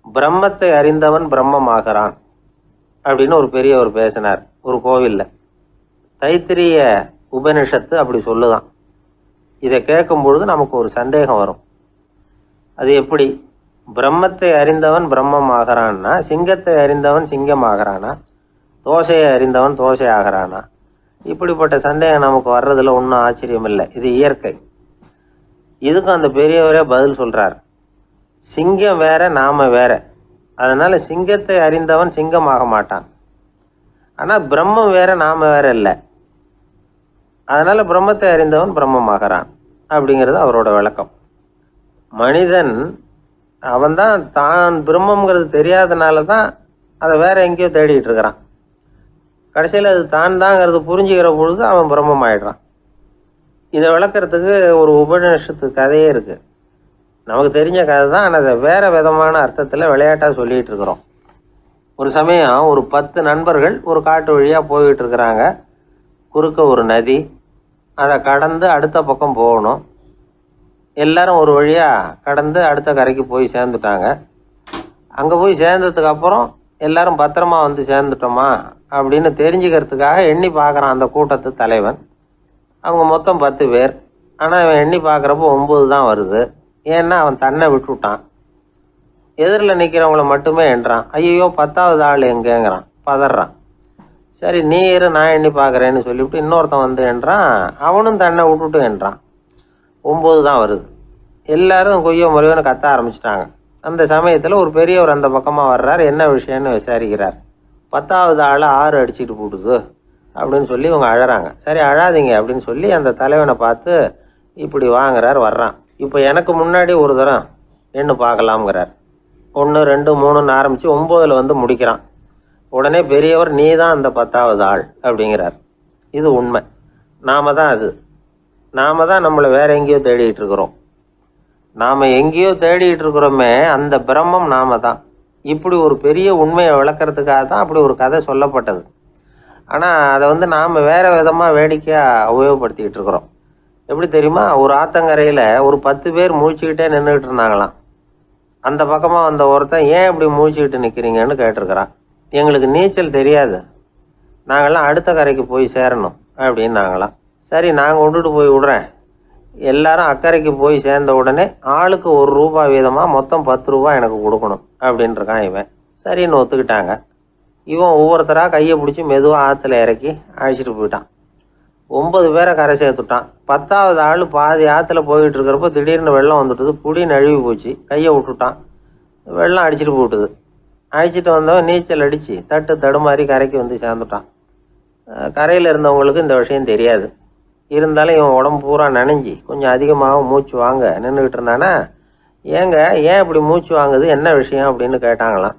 பிரம்மத்தை அறிந்தவன் பிரம்மமாகிறான் அப்படின்னு ஒரு பெரியவர் பேசினார் ஒரு கோவிலில். தைத்திரிய உபனிஷத்து அப்படி சொல்லுதான். இதை கேட்கும் பொழுது நமக்கு ஒரு சந்தேகம் வரும். அது எப்படி? பிரம்மத்தை அறிந்தவன் பிரம்மம் ஆகிறான்னா, சிங்கத்தை அறிந்தவன் சிங்கம் ஆகிறானா, தோசையை அறிந்தவன் தோசை ஆகிறானா? இப்படிப்பட்ட சந்தேகம் நமக்கு வர்றதுல ஒன்றும் ஆச்சரியம் இல்லை. இது இயற்கை. இதுக்கும் அந்த பெரியவரே பதில் சொல்றார். சிங்கம் வேற, நாம வேற. அதனால சிங்கத்தை அறிந்தவன் சிங்கம் ஆக மாட்டான். ஆனா பிரம்மம் வேற, நாம வேற இல்லை. அதனால பிரம்மத்தை அறிந்தவன் பிரம்மமாகிறான் அப்படிங்கிறது அவரோட விளக்கம். மனிதன் அவன்தான் தான் பிரம்மங்கிறது தெரியாதனால தான் அதை வேற எங்கேயோ தேடிட்டு இருக்கிறான். கடைசியில் அது தான் தாங்கிறது புரிஞ்சுக்கிற பொழுது அவன் பிரம்மம் ஆயிடுறான். இதை விளக்கிறதுக்கு ஒரு உபநிஷத்து கதையே இருக்கு. நமக்கு தெரிஞ்ச கதை தான், ஆனால் அதை வேற விதமான அர்த்தத்தில் விளையாட்டாக சொல்லிகிட்டு இருக்கிறோம். ஒரு சமயம் ஒரு 10 நண்பர்கள் ஒரு காட்டு வழியாக போய்கிட்டு இருக்கிறாங்க. குறுக்க ஒரு நதி, அதை கடந்து அடுத்த பக்கம் போகணும். எல்லாரும் ஒரு வழியாக கடந்து அடுத்த கரைக்கு போய் சேர்ந்துட்டாங்க. அங்கே போய் சேர்ந்ததுக்கு அப்புறம் எல்லாரும் பத்திரமா வந்து சேர்ந்துட்டோமா அப்படின்னு தெரிஞ்சுக்கிறதுக்காக எண்ணி பார்க்குறான் அந்த கூட்டத்து தலைவன். அவங்க மொத்தம் 10 பேர். ஆனால் அவன் எண்ணி பார்க்குறப்போ 9 தான் வருது. ஏன்னா அவன் தன்னை விட்டுவிட்டான். எதிரில் நிற்கிறவங்கள மட்டுமே எண்ணுறான். ஐயோ 10வது ஆள் எங்கேங்கிறான், பதறான். சரி நீ இரு, நான் எண்ணி பார்க்குறேன்னு சொல்லிவிட்டு இன்னொருத்தன் வந்து எண்ணுறான். அவனும் தன்னை விட்டுட்டு எண்ணுறான். 9 தான் வருது. எல்லாரும் கொய்யோ முறையோன்னு கத்த ஆரம்பிச்சிட்டாங்க. அந்த சமயத்தில் ஒரு பெரியவர் அந்த பக்கமாக வர்றார். என்ன விஷயம்னு விசாரிக்கிறார். 10வது ஆளை 6 அடிச்சுட்டு போட்டுது அப்படின்னு சொல்லி இவங்க அழறாங்க. சரி அழாதீங்க அப்படின்னு சொல்லி அந்த தலைவனை பார்த்து இப்படி வாங்குறார். வர்றான். இப்போ எனக்கு முன்னாடி ஒரு தரம் எண்ணு பார்க்கலாம்ங்கிறார். 1 2 3ன்னு ஆரம்பித்து 9ல் வந்து முடிக்கிறான். உடனே பெரியவர் நீ தான் அந்த 10வது ஆள் அப்படிங்கிறார். இது உண்மை. நாம தான் அது. நாம தான் நம்மளை வேற எங்கேயோ தேடிட்டு இருக்கிறோம். நாம் எங்கேயோ தேடிட்டு இருக்கிறோமே, அந்த பிரம்மம் நாம தான். இப்படி ஒரு பெரிய உண்மையை விளக்கிறதுக்காக தான் அப்படி ஒரு கதை சொல்லப்பட்டது. ஆனால் அதை வந்து நாம் வேறு விதமாக வேடிக்கையாக உபயோகப்படுத்திக்கிட்டு இருக்கிறோம். எப்படி தெரியுமா? ஒரு ஆத்தங்கரையில் ஒரு 10 பேர் முழிச்சுக்கிட்டே நின்றுக்கிட்டு இருந்தாங்களாம். அந்த பக்கமாக வந்த ஒருத்தன் ஏன் இப்படி முழிச்சுக்கிட்டு நிற்கிறீங்கன்னு கேட்டிருக்கிறான். எங்களுக்கு நீச்சல் தெரியாது, நாங்கள்லாம் அடுத்த கரைக்கு போய் சேரணும் அப்படின்னு நாங்களாம். சரி நான் கொண்டுட்டு போய் விடுறேன். எல்லாரும் அக்கறைக்கு போய் சேர்ந்த உடனே ஆளுக்கு ₹1 வீதமாக மொத்தம் ₹10 எனக்கு கொடுக்கணும் அப்படின்ட்டுருக்கான் இவன். சரின்னு ஒத்துக்கிட்டாங்க. இவன் ஒவ்வொருத்தராக கையை பிடிச்சி மெதுவாக ஆற்றுல இறக்கி அழைச்சிட்டு போயிட்டான். 9 பேரை கரை சேர்த்துட்டான். 10வது ஆள் பாதி ஆற்றுல போயிட்டு இருக்கிறப்போ திடீர்னு வெள்ளம் வந்துட்டுது. புடி நழுவி போச்சு. கையை விட்டுட்டான். வெள்ளம் அடிச்சுட்டு போட்டுது. அழைச்சிட்டு வந்தவன் நீச்சல் அடித்து தடுமாறி கரைக்கு வந்து சேர்ந்துட்டான். கரையில் இருந்தவங்களுக்கு இந்த விஷயம் தெரியாது. இருந்தாலும் இவன் உடம்பு பூரா நனைஞ்சி கொஞ்சம் அதிகமாக மூச்சு வாங்க நின்றுக்கிட்டு இருந்தானா, ஏங்க ஏன் இப்படி மூச்சு வாங்குது, என்ன விஷயம் அப்படின்னு கேட்டாங்களாம்.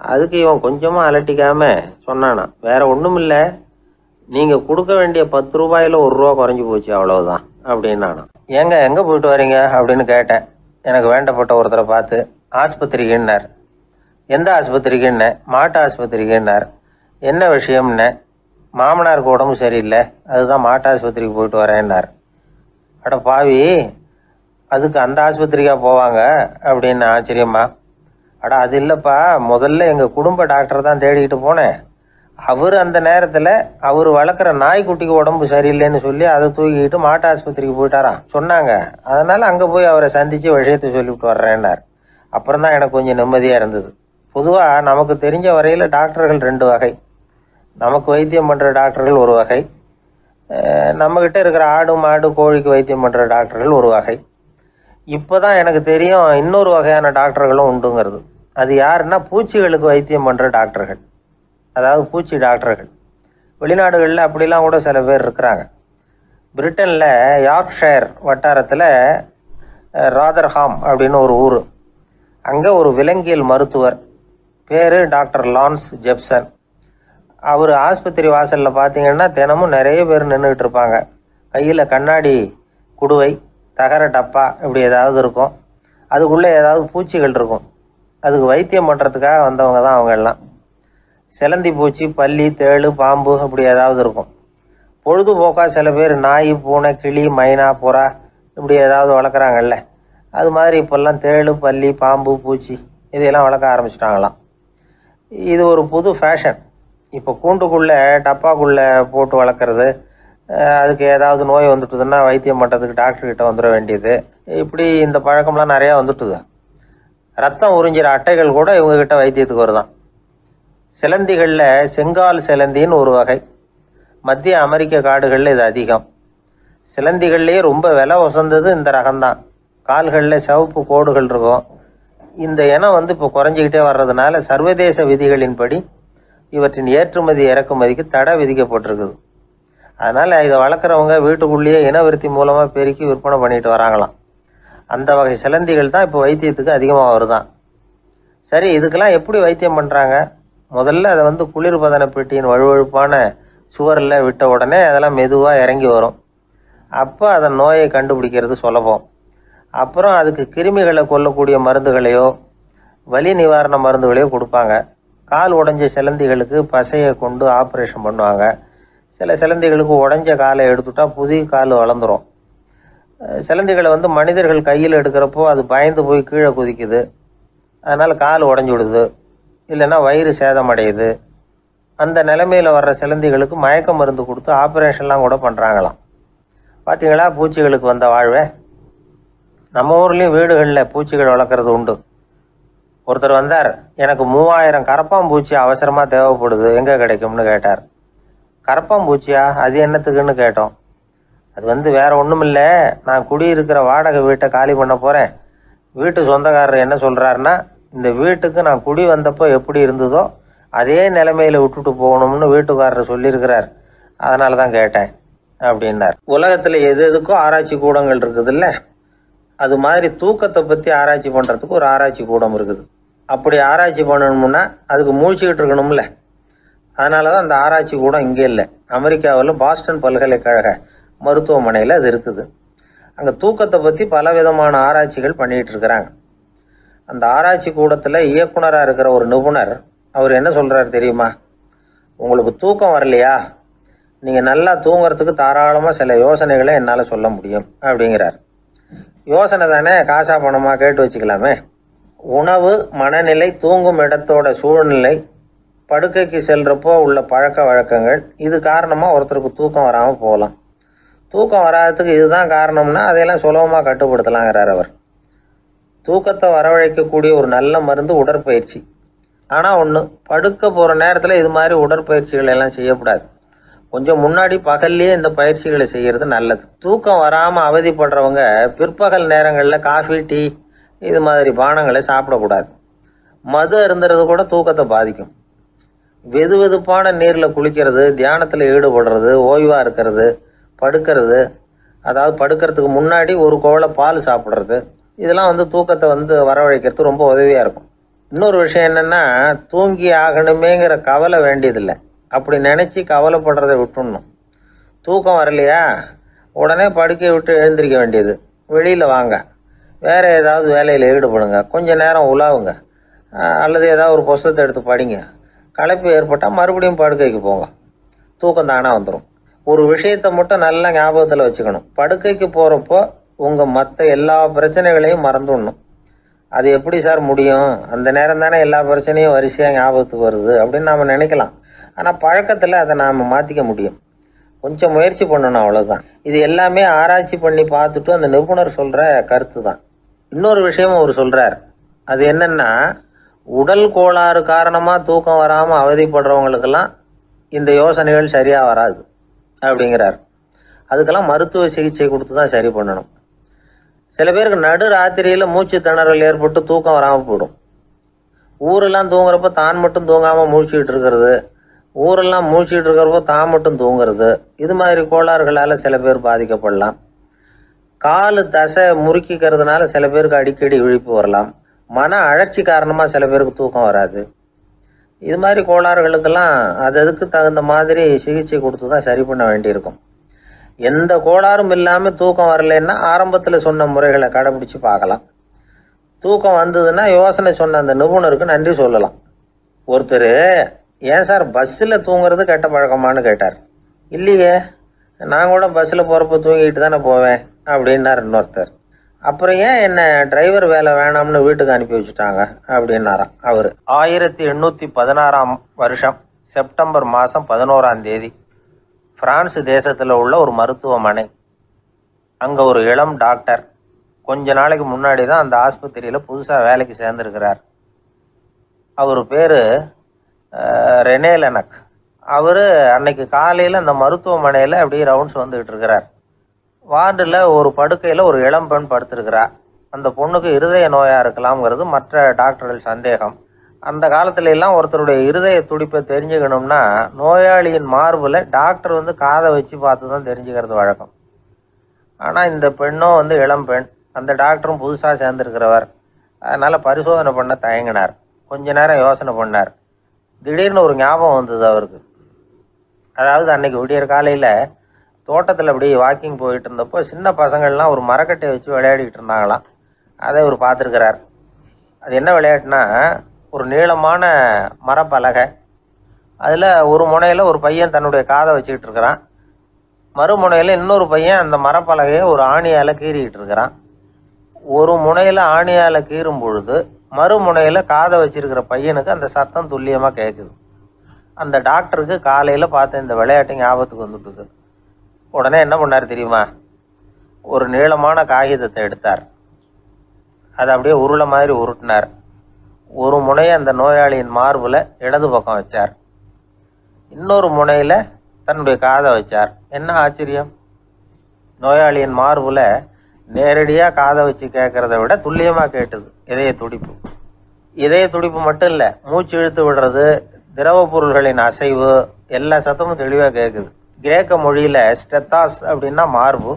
அதுக்கு இவன் கொஞ்சமாக அலட்டிக்காமல் சொன்னானா, வேற ஒன்றும் இல்லை, நீங்கள் கொடுக்க வேண்டிய ₹10ல் ₹1 குறைஞ்சி போச்சு அவ்வளவுதான் அப்படின்னானா. ஏங்க எங்கே போயிட்டு வரீங்க அப்படின்னு கேட்டேன். எனக்கு வேண்டப்பட்ட ஒருத்தரை பார்த்து. ஆஸ்பத்திரிக்குன்னார். எந்த ஆஸ்பத்திரிக்குன்னே? மாட்டு ஆஸ்பத்திரிக்குன்னார். என்ன விஷயம்னே? மாமனாருக்கு உடம்பு சரியில்லை, அதுதான் மாட்டு ஆஸ்பத்திரிக்கு போயிட்டு வரேன்னார். அட பாவி, அதுக்கு அந்த ஆஸ்பத்திரிக்கா போவாங்க அப்படின்னு ஆச்சரியமா? அட அது இல்லைப்பா, முதல்ல எங்கள் குடும்ப டாக்டர் தான் தேடிக்கிட்டு போனேன். அவர் அந்த நேரத்தில் அவர் வளர்க்குற நாய்க்குட்டிக்கு உடம்பு சரியில்லைன்னு சொல்லி அதை தூக்கிக்கிட்டு மாட்டு ஆஸ்பத்திரிக்கு போயிட்டாராம் சொன்னாங்க. அதனால் அங்கே போய் அவரை சந்தித்து விஷயத்தை சொல்லிவிட்டு வர்றேன்னார். அப்புறம் தான் எனக்கு கொஞ்சம் நிம்மதியாக இருந்தது. பொதுவாக நமக்கு தெரிஞ்ச வரையில் டாக்டர்கள் 2 வகை. நமக்கு வைத்தியம் பண்ணுற டாக்டர்கள் ஒரு வகை, நம்மக்கிட்ட இருக்கிற ஆடு மாடு கோழிக்கு வைத்தியம் பண்ணுற டாக்டர்கள் ஒரு வகை. இப்போ தான் எனக்கு தெரியும் இன்னொரு வகையான டாக்டர்களும் உண்டுங்கிறது. அது யாருன்னா பூச்சிகளுக்கு வைத்தியம் பண்ணுற டாக்டர்கள், அதாவது பூச்சி டாக்டர்கள். வெளிநாடுகளில் அப்படிலாம் கூட சில பேர் இருக்கிறாங்க. பிரிட்டனில் யார்க்ஷயர் வட்டாரத்தில் ராதர்ஹாம் அப்படின்னு ஒரு ஊர். அங்கே ஒரு விலங்கியல் மருத்துவர், பேர் டாக்டர் லான்ஸ் ஜெப்சன். அவர் ஆஸ்பத்திரி வாசலில் பார்த்தீங்கன்னா தினமும் நிறைய பேர் நின்றுக்கிட்டு இருப்பாங்க. கையில் கண்ணாடி குடுவை, தகர டப்பா இப்படி ஏதாவது இருக்கும். அதுக்குள்ளே ஏதாவது பூச்சிகள் இருக்கும். அதுக்கு வைத்தியம் பண்ணுறதுக்காக வந்தவங்க தான் அவங்க எல்லாம். சிலந்தி பூச்சி, பல்லி, தேளு, பாம்பு இப்படி ஏதாவது இருக்கும். பொழுதுபோக்காக சில பேர் நாய், பூனை, கிளி, மைனா, புறா இப்படி ஏதாவது வளர்க்குறாங்கல்ல, அது மாதிரி இப்போல்லாம் தேளு, பல்லி, பாம்பு, பூச்சி இதையெல்லாம் வளர்க்க ஆரம்பிச்சிட்டாங்களாம். இது ஒரு புது ஃபேஷன். இப்போ கூண்டுக்குள்ளே டப்பாக்குள்ளே போட்டு வளர்க்குறது, அதுக்கு ஏதாவது நோய் வந்துட்டுதுன்னா வைத்தியம் பண்ணுறதுக்கு டாக்டர்கிட்ட வந்துட வேண்டியது, இப்படி இந்த பழக்கம்லாம் நிறையா வந்துட்டுது. ரத்தம் உறிஞ்சிற அட்டைகள் கூட இவங்ககிட்ட வைத்தியத்துக்கு வருதான். சிலந்திகளில் செங்கால் சிலந்தின்னு ஒரு வகை. மத்திய அமெரிக்க காடுகளில் இது அதிகம். சிலந்திகள்லேயே ரொம்ப விலை உசந்தது இந்த ரகம்தான். கால்களில் சிவப்பு கோடுகள் இருக்கும். இந்த இனம் இப்போ குறைஞ்சிக்கிட்டே வர்றதுனால சர்வதேச விதிகளின்படி இவற்றின் ஏற்றுமதி இறக்குமதிக்கு தடை விதிக்கப்பட்டிருக்குது. அதனால் இதை வளர்க்குறவங்க வீட்டுக்குள்ளேயே இனவிருத்தி மூலமாக பெருக்கி விற்பனை பண்ணிட்டு வராங்களாம். அந்த வகை சிலந்திகள் தான் இப்போ வைத்தியத்துக்கு அதிகமாக வருதான். சரி, இதுக்கெல்லாம் எப்படி வைத்தியம் பண்ணுறாங்க? முதல்ல அதை குளிர்பதன பெட்டியின் வழுவழுப்பான சுவரில் விட்ட உடனே அதெல்லாம் மெதுவாக இறங்கி வரும். அப்போ அதன் நோயை கண்டுபிடிக்கிறது சுலபம். அப்புறம் அதுக்கு கிருமிகளை கொல்லக்கூடிய மருந்துகளையோ வலி நிவாரண மருந்துகளையோ கொடுப்பாங்க. கால் உடைஞ்ச சிலந்திகளுக்கு பசையை கொண்டு ஆப்ரேஷன் பண்ணுவாங்க. சில சிலந்திகளுக்கு உடைஞ்ச காலை எடுத்துட்டா புதிய கால் வளர்ந்துடும். சிலந்திகளை மனிதர்கள் கையில் எடுக்கிறப்போ அது பயந்து போய் கீழே குதிக்குது. அதனால் கால் உடஞ்சி விடுது, இல்லைன்னா வயிறு சேதமடையுது. அந்த நிலைமையில் வர்ற சிலந்திகளுக்கு மயக்க மருந்து கொடுத்து ஆப்ரேஷன்லாம் கூட பண்ணுறாங்களாம். பார்த்தீங்களா பூச்சிகளுக்கு வந்த வாழ்வே? நம்ம ஊர்லேயும் வீடுகளில் பூச்சிகள் வளர்க்குறது உண்டு. ஒருத்தர் வந்தார், எனக்கு 3000 கரப்பாம்பூச்சி அவசரமாக தேவைப்படுது, எங்கே கிடைக்கும்னு கேட்டார். கரப்பாம்பூச்சியா? அது என்னத்துக்குன்னு கேட்டோம். அது வேற ஒன்றும் இல்லை, நான் குடியிருக்கிற வாடகை வீட்டை காலி பண்ண போகிறேன். வீட்டு சொந்தக்காரர் என்ன சொல்கிறாருன்னா, இந்த வீட்டுக்கு நான் குடி வந்தப்போ எப்படி இருந்ததோ அதே நிலைமையில் விட்டுட்டு போகணும்னு வீட்டுக்காரர் சொல்லியிருக்கிறார், அதனால தான் கேட்டேன் அப்படின்னார். உலகத்தில் எது எதுக்கும் ஆராய்ச்சி கூடங்கள் இருக்குதுல்ல, அது மாதிரி தூக்கத்தை பற்றி ஆராய்ச்சி பண்ணுறதுக்கு ஒரு ஆராய்ச்சி கூடம் இருக்குது. அப்படி ஆராய்ச்சி பண்ணணும்னா அதுக்கு மூழ்கிக்கிட்டு இருக்கணும்ல. அதனால தான் அந்த ஆராய்ச்சி கூடம் இங்கே இல்லை. அமெரிக்காவில் பாஸ்டன் பல்கலைக்கழக மருத்துவமனையில் அது இருக்குது. அங்கே தூக்கத்தை பற்றி பலவிதமான ஆராய்ச்சிகள் பண்ணிகிட்டு இருக்கிறாங்க. அந்த ஆராய்ச்சி கூடத்தில் இயக்குனராக இருக்கிற ஒரு நிபுணர், அவர் என்ன சொல்கிறார் தெரியுமா? உங்களுக்கு தூக்கம் வரலையா? நீங்கள் நல்லா தூங்குறதுக்கு தாராளமாக சில யோசனைகளை என்னால் சொல்ல முடியும் அப்படிங்கிறார். யோசனை தானே, காசா பணமாக கேட்டு வச்சுக்கலாமே. உணவு, மனநிலை, தூங்கும் இடத்தோட சூழ்நிலை, படுக்கைக்கு செல்றப்போ உள்ள பழக்க வழக்கங்கள், இது காரணமாக ஒருத்தருக்கு தூக்கம் வராமல் போகலாம். தூக்கம் வராததுக்கு இதுதான் காரணம்னா அதையெல்லாம் சுலபமாக கட்டுப்படுத்தலாங்கிறார் அவர். தூக்கத்தை வரவழைக்கக்கூடிய ஒரு நல்ல மருந்து உடற்பயிற்சி. ஆனால் ஒன்று, படுக்க போகிற நேரத்தில் இது மாதிரி உடற்பயிற்சிகள் எல்லாம் செய்யக்கூடாது. கொஞ்சம் முன்னாடி பகல்லையே இந்த பயிற்சிகளை செய்கிறது நல்லது. தூக்கம் வராமல் அவதிப்படுறவங்க பிற்பகல் நேரங்களில் காஃபி, டீ இது மாதிரி பானங்களை சாப்பிடக்கூடாது. மது அருந்துறது கூட தூக்கத்தை பாதிக்கும். வெது வெதுப்பான நீரில் குளிக்கிறது, தியானத்தில் ஈடுபடுறது, ஓய்வாக இருக்கிறது, படுக்கிறது, அதாவது படுக்கிறதுக்கு முன்னாடி ஒரு கோவலை பால் சாப்பிட்றது, இதெல்லாம் தூக்கத்தை வரவழைக்கிறது ரொம்ப உதவியாக இருக்கும். இன்னொரு விஷயம் என்னென்னா, தூங்கி ஆகணுமேங்கிற கவலை வேண்டியதில்லை. அப்படி நினச்சி கவலைப்படுறதை விட்டுடணும். தூக்கம் வரலையா, உடனே படுக்கையை விட்டு எழுந்திரிக்க வேண்டியது. வெளியில் வாங்க, வேறு ஏதாவது வேலையில் ஈடுபடுங்க, கொஞ்சம் நேரம் உலாவுங்க, அல்லது ஏதாவது ஒரு புஸ்தகத்தை எடுத்து படிங்க. களைப்பு ஏற்பட்டால் மறுபடியும் படுக்கைக்கு போங்க. தூக்கம் தானே வந்துடும். ஒரு விஷயத்தை மட்டும் நல்லா ஞாபகத்தில் வச்சுக்கணும். படுக்கைக்கு போகிறப்போ உங்கள் மற்ற எல்லா பிரச்சனைகளையும் மறந்துடணும். அது எப்படி சார் முடியும்? அந்த நேரம் தானே எல்லா பிரச்சனையும் வரிசையாக ஞாபகத்துக்கு வருது அப்படின்னு நாம் நினைக்கலாம். ஆனால் பழக்கத்தில் அதை நாம் மாற்றிக்க முடியும். கொஞ்சம் முயற்சி பண்ணணும், அவ்வளோதான். இது எல்லாமே ஆராய்ச்சி பண்ணி பார்த்துட்டு அந்த நிபுணர் சொல்கிற கருத்து தான். இன்னொரு விஷயமும் அவர் சொல்கிறார். அது என்னென்னா, உடல் கோளாறு காரணமாக தூக்கம் வராமல் அவதிப்படுறவங்களுக்கெல்லாம் இந்த யோசனைகள் சரியாக வராது அப்படிங்கிறார். அதுக்கெல்லாம் மருத்துவ சிகிச்சை கொடுத்து தான் சரி பண்ணணும். சில பேருக்கு நடு ராத்திரியில் மூச்சு திணறல் ஏற்பட்டு தூக்கம் வராமல் போயிடும். ஊரெல்லாம் தூங்குறப்ப தான் மட்டும் தூங்காமல் மூழ்கிட்டு இருக்கிறது, ஊரெல்லாம் மூழ்கிட்டு இருக்கிறப்போ தான் மட்டும் தூங்குறது, இது மாதிரி கோளாறுகளால் சில பேர் பாதிக்கப்படலாம். கால் தசை முறுக்கிக்கிறதுனால சில பேருக்கு அடிக்கடி விழிப்பு வரலாம். மன அழற்சி காரணமாக சில பேருக்கு தூக்கம் வராது. இது மாதிரி கோளாறுகளுக்கெல்லாம் அதுக்கு தகுந்த மாதிரி சிகிச்சை கொடுத்து தான் சரி பண்ண வேண்டியிருக்கும். எந்த கோளாறும் இல்லாமல் தூக்கம் வரலைன்னா ஆரம்பத்தில் சொன்ன முறைகளை கடைபிடிச்சு பார்க்கலாம். தூக்கம் வந்ததுன்னா யோசனை சொன்ன அந்த நிபுணருக்கு நன்றி சொல்லலாம். ஒருத்தர், ஏன் சார் பஸ்ஸில் தூங்குறது கெட்ட பழக்கமானு கேட்டார். இல்லையே, நான் கூட பஸ்ஸில் போகிறப்ப தூங்கிட்டு தானே போவேன் அப்படின்னார் இன்னொருத்தர். அப்புறம் ஏன் என்ன டிரைவர் வேலை வேணாம்னு வீட்டுக்கு அனுப்பி வச்சுட்டாங்க அப்படின்னாராம் அவர். 1816 வருஷம் செப்டம்பர் மாதம் 11ஆம் தேதி பிரான்ஸ் தேசத்தில் உள்ள ஒரு மருத்துவமனை. அங்கே ஒரு இளம் டாக்டர் கொஞ்ச நாளைக்கு முன்னாடி தான் அந்த ஆஸ்பத்திரியில் புதுசாக வேலைக்கு சேர்ந்துருக்கிறார். அவர் பேர் ரெனே லெனக். அவர் அன்னைக்கு காலையில் அந்த மருத்துவமனையில் அப்படியே ரவுண்ட்ஸ் வந்துக்கிட்டு இருக்கிறார். வார்டில் ஒரு படுக்கையில் ஒரு இளம் பெண் படுத்திருக்கிறா. அந்த பொண்ணுக்கு இருதய நோயாக இருக்கலாம்ங்கிறது மற்ற டாக்டர்கள் சந்தேகம். அந்த காலத்துல எல்லாம் ஒருத்தருடைய இருதய துடிப்பை தெரிஞ்சுக்கணும்னா நோயாளியின் மார்பில் டாக்டர் காதை வச்சு பார்த்து தான் தெரிஞ்சுக்கிறது வழக்கம். ஆனால் இந்த பெண்ணும் இளம் பெண், அந்த டாக்டரும் புதுசாக சேர்ந்துருக்கிறவர். அதனால் பரிசோதனை பண்ண தயங்கினார். கொஞ்ச நேரம் யோசனை பண்ணார். திடீர்னு ஒரு ஞாபகம் வந்தது அவருக்கு. அதாவது அன்னைக்கு விடியற் காலையில் தோட்டத்தில் அப்படி வாக்கிங் போயிட்டு இருந்தப்போ சின்ன பசங்கள்லாம் ஒரு மரக்கட்டையை வச்சு விளையாடிக்கிட்டு இருந்தாங்களாம். அதை இவர் பார்த்துருக்கிறார். அது என்ன விளையாட்டுனா, ஒரு நீளமான மரப்பலகை, அதில் ஒரு முனையில் ஒரு பையன் தன்னுடைய காதை வச்சுக்கிட்டு இருக்கிறான். மறுமுனையில் இன்னொரு பையன் அந்த மரப்பலகையை ஒரு ஆணியால் கீறிக்கிட்டு இருக்கிறான். ஒரு முனையில் ஆணியால் கீறும் பொழுது மறுமுனையில் காதை வச்சிருக்கிற பையனுக்கு அந்த சத்தம் துல்லியமாக கேட்குது. அந்த டாக்டருக்கு காலையில் பார்த்த இந்த விளையாட்டு ஞாபகத்துக்கு வந்துட்டுது. உடனே என்ன பண்ணார் தெரியுமா? ஒரு நீளமான காகிதத்தை எடுத்தார். அதை அப்படியே உருளை மாதிரி உருட்டினார். ஒரு முனையை அந்த நோயாளியின் மார்பில் இடது பக்கம் வச்சார். இன்னொரு முனையில் தன்னுடைய காதை வச்சார். என்ன ஆச்சரியம்! நோயாளியின் மார்பில் நேரடியாக காதை வச்சு கேட்குறத விட துல்லியமாக கேட்டுது இதய துடிப்பு. இதய துடிப்பு மட்டும் இல்லை, மூச்சு இழுத்து விடுறது, திரவ பொருள்களின் அசைவு, எல்லா சத்தமும் தெளிவாக கேட்குது. கிரேக்க மொழியில் ஸ்டெத்தாஸ் அப்படின்னா மார்பு,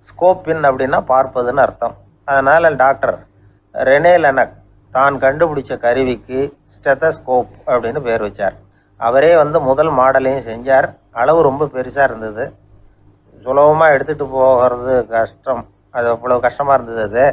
ஸ்கோப்பின் அப்படின்னா பார்ப்பதுன்னு அர்த்தம். அதனால் டாக்டர் ரெனே லெனக் தான் கண்டுபிடிச்ச கருவிக்கு ஸ்டெத்தஸ்கோப் அப்படின்னு பேர் வச்சார். அவரே முதல் மாடலையும் செஞ்சார். அளவு ரொம்ப பெருசாக இருந்தது, சுலபமாக எடுத்துகிட்டு போகிறது கஷ்டம். அது அவ்வளோ கஷ்டமாக இருந்தது அது.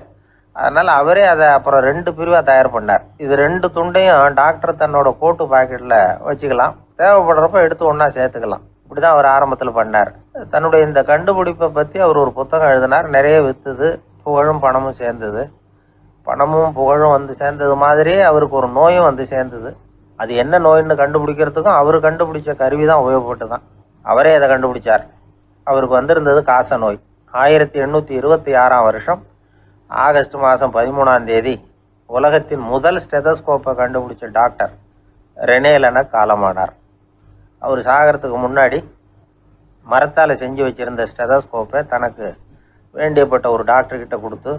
அதனால் அவரே அதை அப்புறம் 2 பிரிவாக தயார் பண்ணார். இது 2 துண்டையும் டாக்டர் தன்னோட கோட்டு பாக்கெட்டில் வச்சுக்கலாம், தேவைப்படுறப்ப எடுத்து ஒன்றா சேர்த்துக்கலாம். இப்படி தான் அவர் ஆரம்பத்தில் பண்ணார். தன்னுடைய இந்த கண்டுபிடிப்பை பற்றி அவர் ஒரு புத்தகம் எழுதினார். நிறைய விற்றுது, புகழும் பணமும் சேர்ந்தது. பணமும் புகழும் சேர்ந்தது மாதிரியே அவருக்கு ஒரு நோயும் சேர்ந்தது. அது என்ன நோயின்னு கண்டுபிடிக்கிறதுக்கும் அவர் கண்டுபிடிச்ச கருவி தான் உபயோகப்பட்டு தான். அவரே அதை கண்டுபிடிச்சார். அவருக்கு வந்திருந்தது காச நோய். 1826 வருஷம் ஆகஸ்ட் மாதம் 13ஆம் தேதி உலகத்தின் முதல் ஸ்டெதஸ்கோப்பை கண்டுபிடிச்ச டாக்டர் ரெனே லெனக் காலமானார். அவர் சாகிறதுக்கு முன்னாடி மரத்தால் செஞ்சு வச்சுருந்த ஸ்டெதஸ்கோப்பை தனக்கு வேண்டியப்பட்ட ஒரு டாக்டர்கிட்ட கொடுத்து,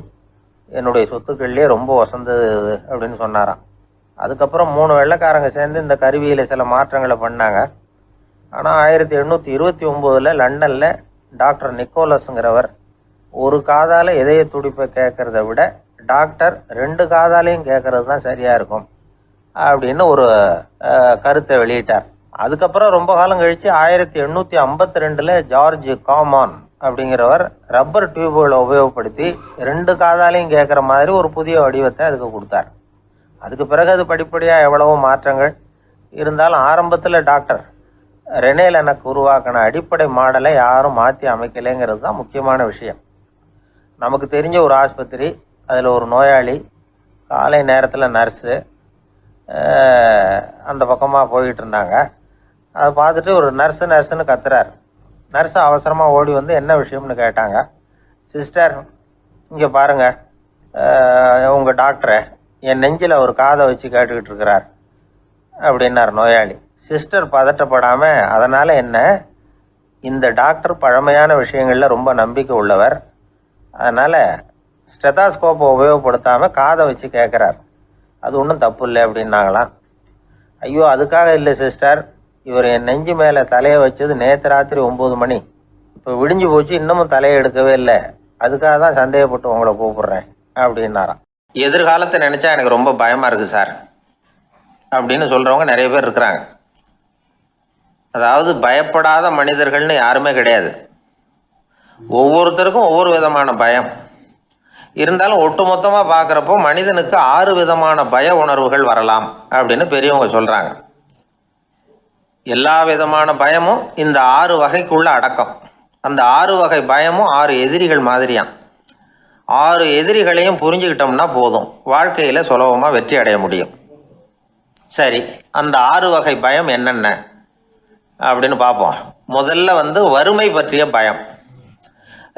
என்னுடைய சொத்துக்கள்லேயே ரொம்ப வசந்தது அப்படின்னு சொன்னாராம். அதுக்கப்புறம் 3 வெள்ளைக்காரங்க சேர்ந்து இந்த கருவியில் சில மாற்றங்களை பண்ணாங்க. ஆனால் 1829 லண்டனில் டாக்டர் நிக்கோலஸுங்கிறவர் ஒரு காதால் இதய துடிப்பை கேட்குறத விட டாக்டர் 2 காதாலையும் கேட்குறது தான் சரியாக இருக்கும் அப்படின்னு ஒரு கருத்தை வெளியிட்டார். அதுக்கப்புறம் ரொம்ப காலம் கழித்து 1852 ஜார்ஜ் காமான் அப்படிங்கிறவர் ரப்பர் டியூப்களை உபயோகப்படுத்தி 2 காதாலையும் கேட்குற மாதிரி ஒரு புதிய வடிவத்தை அதுக்கு கொடுத்தார். அதுக்கு பிறகு அது படிப்படியாக எவ்வளவோ மாற்றங்கள் இருந்தாலும் ஆரம்பத்தில் டாக்டர் ரெனே லெனக் உருவாக்கின அடிப்படை மாடலை யாரும் மாற்றி அமைக்கலைங்கிறது தான் முக்கியமான விஷயம். நமக்கு தெரிஞ்ச ஒரு ஆஸ்பத்திரி, அதில் ஒரு நோயாளி, காலை நேரத்தில் நர்ஸு அந்த பக்கமாக போயிட்டு இருந்தாங்க. அதை பார்த்துட்டு ஒரு நர்ஸுன்னு கத்துறார். நர்ஸு அவசரமாக ஓடி என்ன விஷயம்னு கேட்டாங்க. சிஸ்டர், இங்கே பாருங்கள், உங்கள் டாக்டரை என் நெஞ்சில் ஒரு காதை வச்சு கேட்டுக்கிட்டு இருக்கிறார் அப்படின்னார் நோயாளி. சிஸ்டர் பதட்டப்படாமல், அதனால் என்ன, இந்த டாக்டர் பழமையான விஷயங்களில் ரொம்ப நம்பிக்கை உள்ளவர், அதனால் ஸ்டெதாஸ்கோப்பை உபயோகப்படுத்தாமல் காதை வச்சு கேட்குறார், அது ஒன்றும் தப்பு இல்லை அப்படின்னாங்களாம். ஐயோ, அதுக்காக இல்லை சிஸ்டர், இவர் என் நெஞ்சு மேலே தலையை வச்சது நேற்று ராத்திரி 9 மணி, இப்போ விடிஞ்சு போச்சு, இன்னமும் தலையை எடுக்கவே இல்லை, அதுக்காக தான் சந்தேகப்பட்டு உங்களை கூப்பிட்றேன் அப்படின்னாராம். எதிர்காலத்தை நினச்சா எனக்கு ரொம்ப பயமாக இருக்குது சார் அப்படின்னு சொல்கிறவங்க நிறைய பேர் இருக்கிறாங்க. அதாவது பயப்படாத மனிதர்கள்னு யாருமே கிடையாது. ஒவ்வொருத்தருக்கும் ஒவ்வொரு விதமான பயம் இருந்தாலும் ஒட்டுமொத்தமாக பார்க்குறப்போ மனிதனுக்கு 6 விதமான பய உணர்வுகள் வரலாம் அப்படின்னு பெரியவங்க சொல்கிறாங்க. எல்லா விதமான பயமும் இந்த 6 வகைக்குள்ள அடக்கம். அந்த 6 வகை பயமும் 6 எதிரிகள் மாதிரியாம். 6 எதிரிகளையும் புரிஞ்சுக்கிட்டோம்னா போதும், வாழ்க்கையில் சுலபமாக வெற்றி அடைய முடியும். சரி, அந்த 6 வகை பயம் என்னென்ன அப்படின்னு பார்ப்போம். முதல்ல வறுமை பற்றிய பயம்,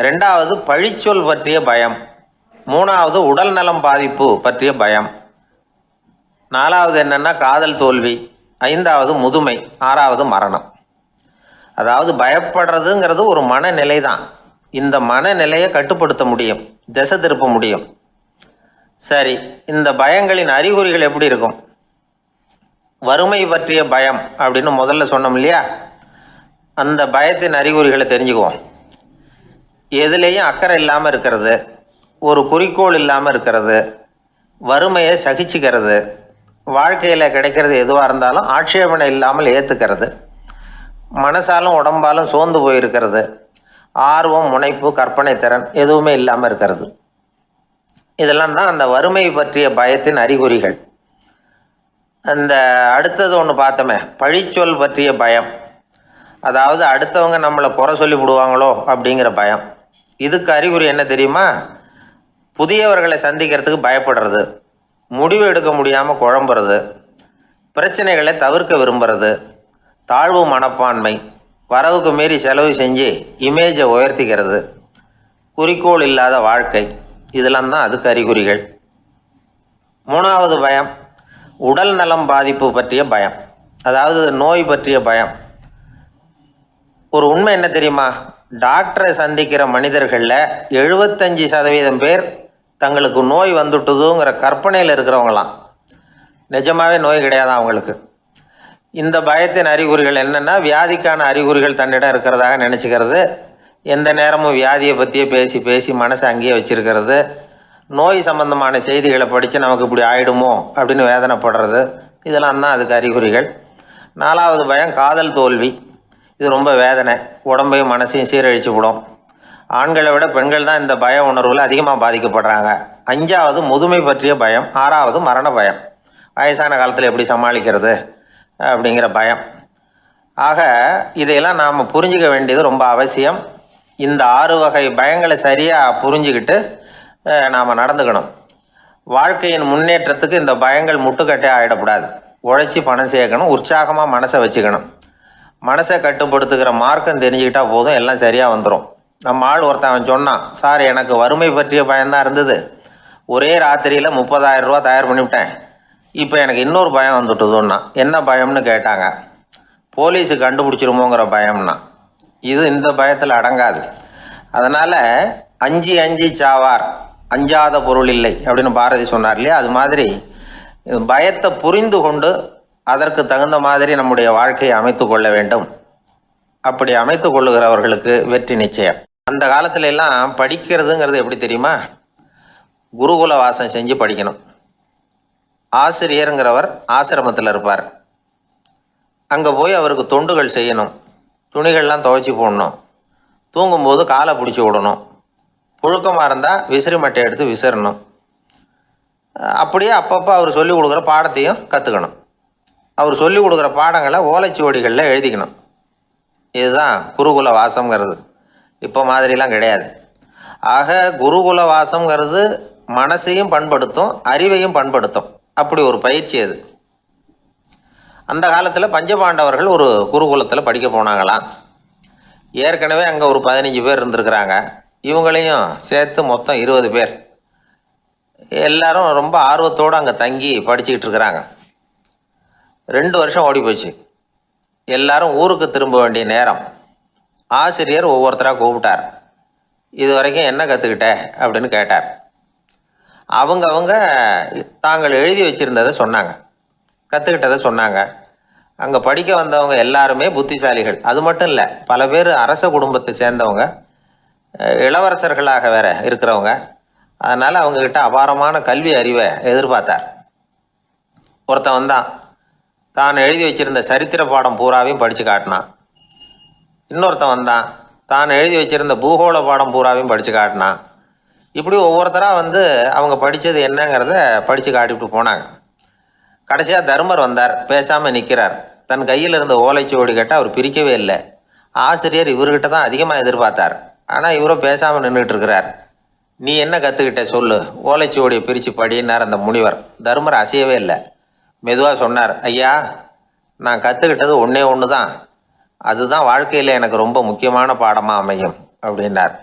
2வது பழிச்சொல் பற்றிய பயம், 3வது உடல் நலம் பாதிப்பு பற்றிய பயம், 4வது என்னன்னா காதல் தோல்வி, 5வது முதுமை, 6வது மரணம். அதாவது பயப்படுறதுங்கிறது ஒரு மனநிலை தான். இந்த மனநிலையை கட்டுப்படுத்த முடியும், திசை திருப்ப முடியும். சரி, இந்த பயங்களின் அறிகுறிகள் எப்படி இருக்கும்? வறுமை பற்றிய பயம் அப்படின்னு முதல்ல சொன்னோம் இல்லையா, அந்த பயத்தின் அறிகுறிகளை தெரிஞ்சுக்குவோம். எதுலேயும் அக்கறை இல்லாமல் இருக்கிறது, ஒரு குறிக்கோள் இல்லாமல் இருக்கிறது, வறுமையை சகிச்சுக்கிறது, வாழ்க்கையில் கிடைக்கிறது எதுவாக இருந்தாலும் ஆட்சேபனை இல்லாமல் ஏற்றுக்கிறது, மனசாலும் உடம்பாலும் சோர்ந்து போயிருக்கிறது, ஆர்வம், முனைப்பு, கற்பனை திறன் எதுவுமே இல்லாமல் இருக்கிறது. இதெல்லாம் தான் அந்த வறுமை பற்றிய பயத்தின் அறிகுறிகள். அந்த அடுத்தது ஒன்று பார்த்தோமே, பழிச்சொல் பற்றிய பயம். அதாவது அடுத்தவங்க நம்மளை குறை சொல்லி விடுவாங்களோ அப்படிங்கிற பயம். இதுக்கு அறிகுறி என்ன தெரியுமா? புதியவர்களை சந்திக்கிறதுக்கு பயப்படுறது, முடிவு எடுக்க முடியாமல் குழம்புறது, பிரச்சனைகளை தவிர்க்க விரும்புறது, தாழ்வு மனப்பான்மை, வரவுக்கு மீறி செலவு செஞ்சு இமேஜை உயர்த்திக்கிறது, குறிக்கோள் இல்லாத வாழ்க்கை, இதெல்லாம் தான் அதுக்கு அறிகுறிகள். 3வது பயம் உடல் நலம் பாதிப்பு பற்றிய பயம், அதாவது நோய் பற்றிய பயம். ஒரு உண்மை என்ன தெரியுமா? டாக்டரை சந்திக்கிற மனிதர்களில் 75% பேர் தங்களுக்கு நோய் வந்துட்டுதுங்கிற கற்பனையில் இருக்கிறவங்களாம். நிஜமாவே நோய் கிடையாது அவங்களுக்கு. இந்த பயத்தின் அறிகுறிகள் என்னென்னா, வியாதிக்கான அறிகுறிகள் தன்னிடம் இருக்கிறதாக நினச்சிக்கிறது, எந்த நேரமும் வியாதியை பற்றியே பேசி பேசி மனசை அங்கேயே வச்சிருக்கிறது, நோய் சம்பந்தமான செய்திகளை படித்து நமக்கு இப்படி ஆயிடுமோ அப்படின்னு வேதனைப்படுறது, இதெல்லாம் தான் அதுக்கு அறிகுறிகள். 4வது பயம் காதல் தோல்வி. இது ரொம்ப வேதனை, உடம்பையும் மனசையும் சீரழிச்சு விடும். ஆண்களை விட பெண்கள் தான் இந்த பய உணர்வில் அதிகமாக பாதிக்கப்படுறாங்க. 5வது முதுமை பற்றிய பயம். 6வது மரண பயம், வயசான காலத்தில் எப்படி சமாளிக்கிறது அப்படிங்கிற பயம். ஆக இதையெல்லாம் நாம் புரிஞ்சிக்க வேண்டியது ரொம்ப அவசியம். இந்த 6 வகை பயங்களை சரியாக புரிஞ்சுக்கிட்டு நாம் நடந்துக்கணும். வாழ்க்கையின் முன்னேற்றத்துக்கு இந்த பயங்கள் முட்டுக்கட்டே ஆகிடக்கூடாது. உழைச்சி பணம் சேர்க்கணும், உற்சாகமாக மனசை வச்சுக்கணும். மனசை கட்டுப்படுத்துகிற மார்க்கம் தெரிஞ்சுக்கிட்டா போதும், எல்லாம் சரியாக வந்துடும். நம்ம ஆள் ஒருத்தன் சொன்னான், சார் எனக்கு வறுமை பற்றிய பயம்தான் இருந்தது, ஒரே ராத்திரியில் 30,000 ரூபா தயார் பண்ணிவிட்டேன், இப்போ எனக்கு இன்னொரு பயம் வந்துட்டுதுன்னா. என்ன பயம்னு கேட்டாங்க. போலீஸு கண்டுபிடிச்சிருமோங்கிற பயம்னா. இந்த பயத்தில் அடங்காது. அதனால் அஞ்சி அஞ்சி சாவார், அஞ்சாத பொருள் இல்லை அப்படின்னு பாரதி சொன்னார் இல்லையா? அது மாதிரி பயத்தை புரிந்து கொண்டு அதற்கு தகுந்த மாதிரி நம்முடைய வாழ்க்கையை அமைத்து கொள்ள வேண்டும். அப்படி அமைத்து கொள்ளுகிறவர்களுக்கு வெற்றி நிச்சயம். அந்த காலத்துல எல்லாம் படிக்கிறதுங்கிறது எப்படி தெரியுமா? குருகுல வாசம் செஞ்சு படிக்கணும். ஆசிரியருங்கிறவர் ஆசிரமத்தில் இருப்பார். அங்கே போய் அவருக்கு தொண்டுகள் செய்யணும், துணிகள்லாம் துவைச்சி போடணும், தூங்கும்போது காலை பிடிச்சி விடணும், புழுக்கமாக இருந்தால் விசிறி மட்டை எடுத்து விசிறணும். அப்படியே அப்பப்போ அவர் சொல்லிக் கொடுக்குற பாடத்தையும் கற்றுக்கணும். அவர் சொல்லிக் கொடுக்குற பாடங்களை ஓலைச்சுவடிகளில் எழுதிக்கணும். இதுதான் குருகுல வாசம்ங்கிறது. இப்போ மாதிரிலாம் கிடையாது. ஆக குருகுல வாசம்ங்கிறது மனசையும் பண்படுத்தும், அறிவையும் பண்படுத்தும். அப்படி ஒரு பயிற்சி அது. அந்த காலத்தில் பஞ்சபாண்டவர்கள் ஒரு குருகுலத்தில் படிக்க போனாங்களாம். ஏற்கனவே அங்கே ஒரு 15 பேர் இருந்திருக்கிறாங்க. இவங்களையும் சேர்த்து மொத்தம் 20 பேர். எல்லாரும் ரொம்ப ஆர்வத்தோடு அங்கே தங்கி படிச்சுக்கிட்டு இருக்கிறாங்க. 2 வருஷம் ஓடி போச்சு. எல்லாரும் ஊருக்கு திரும்ப வேண்டிய நேரம். ஆசிரியர் ஒவ்வொருத்தராக கூப்பிட்டார். இது வரைக்கும் என்ன கற்றுக்கிட்ட அப்படின்னு கேட்டார். அவங்க தாங்கள் எழுதி வச்சுருந்ததை சொன்னாங்க, கற்றுக்கிட்டதை சொன்னாங்க. அங்கே படிக்க வந்தவங்க எல்லாருமே புத்திசாலிகள். அது மட்டும் இல்லை, பல பேர் அரச குடும்பத்தை சேர்ந்தவங்க, இளவரசர்களாக வேற இருக்கிறவங்க. அதனால் அவங்கக்கிட்ட அபாரமான கல்வி அறிவை எதிர்பார்த்தார். ஒருத்தன் வந்தான், தான் எழுதி வச்சிருந்த சரித்திர பாடம் பூராவையும் படித்து காட்டினான். இன்னொருத்தன் வந்தான், தான் எழுதி வச்சிருந்த பூகோள பாடம் பூராவையும் படித்து காட்டினான். இப்படி ஒவ்வொருத்தராக அவங்க படித்தது என்னங்கிறத படித்து காட்டிவிட்டு போனாங்க. கடைசியாக தர்மர் வந்தார், பேசாமல் நிற்கிறார். தன் கையில் இருந்த ஓலைச்சுவடி கேட்டால் அவர் பிரிக்கவே இல்லை. ஆசிரியர் இவர்கிட்ட தான் அதிகமாக எதிர்பார்த்தார். ஆனால் இவரும் பேசாமல் நின்றுட்டு இருக்கிறார். நீ என்ன கற்றுக்கிட்ட சொல்லு, ஓலைச்சுவடியை பிரித்து படினார் அந்த முனிவர். தருமர் அசையவே இல்லை. மெதுவாக சொன்னார், ஐயா, நான் கற்றுக்கிட்டது ஒன்றே ஒன்று தான். அதுதான் வாழ்க்கையில் எனக்கு ரொம்ப முக்கியமான பாடமாக அமையும் அப்படின்னார்.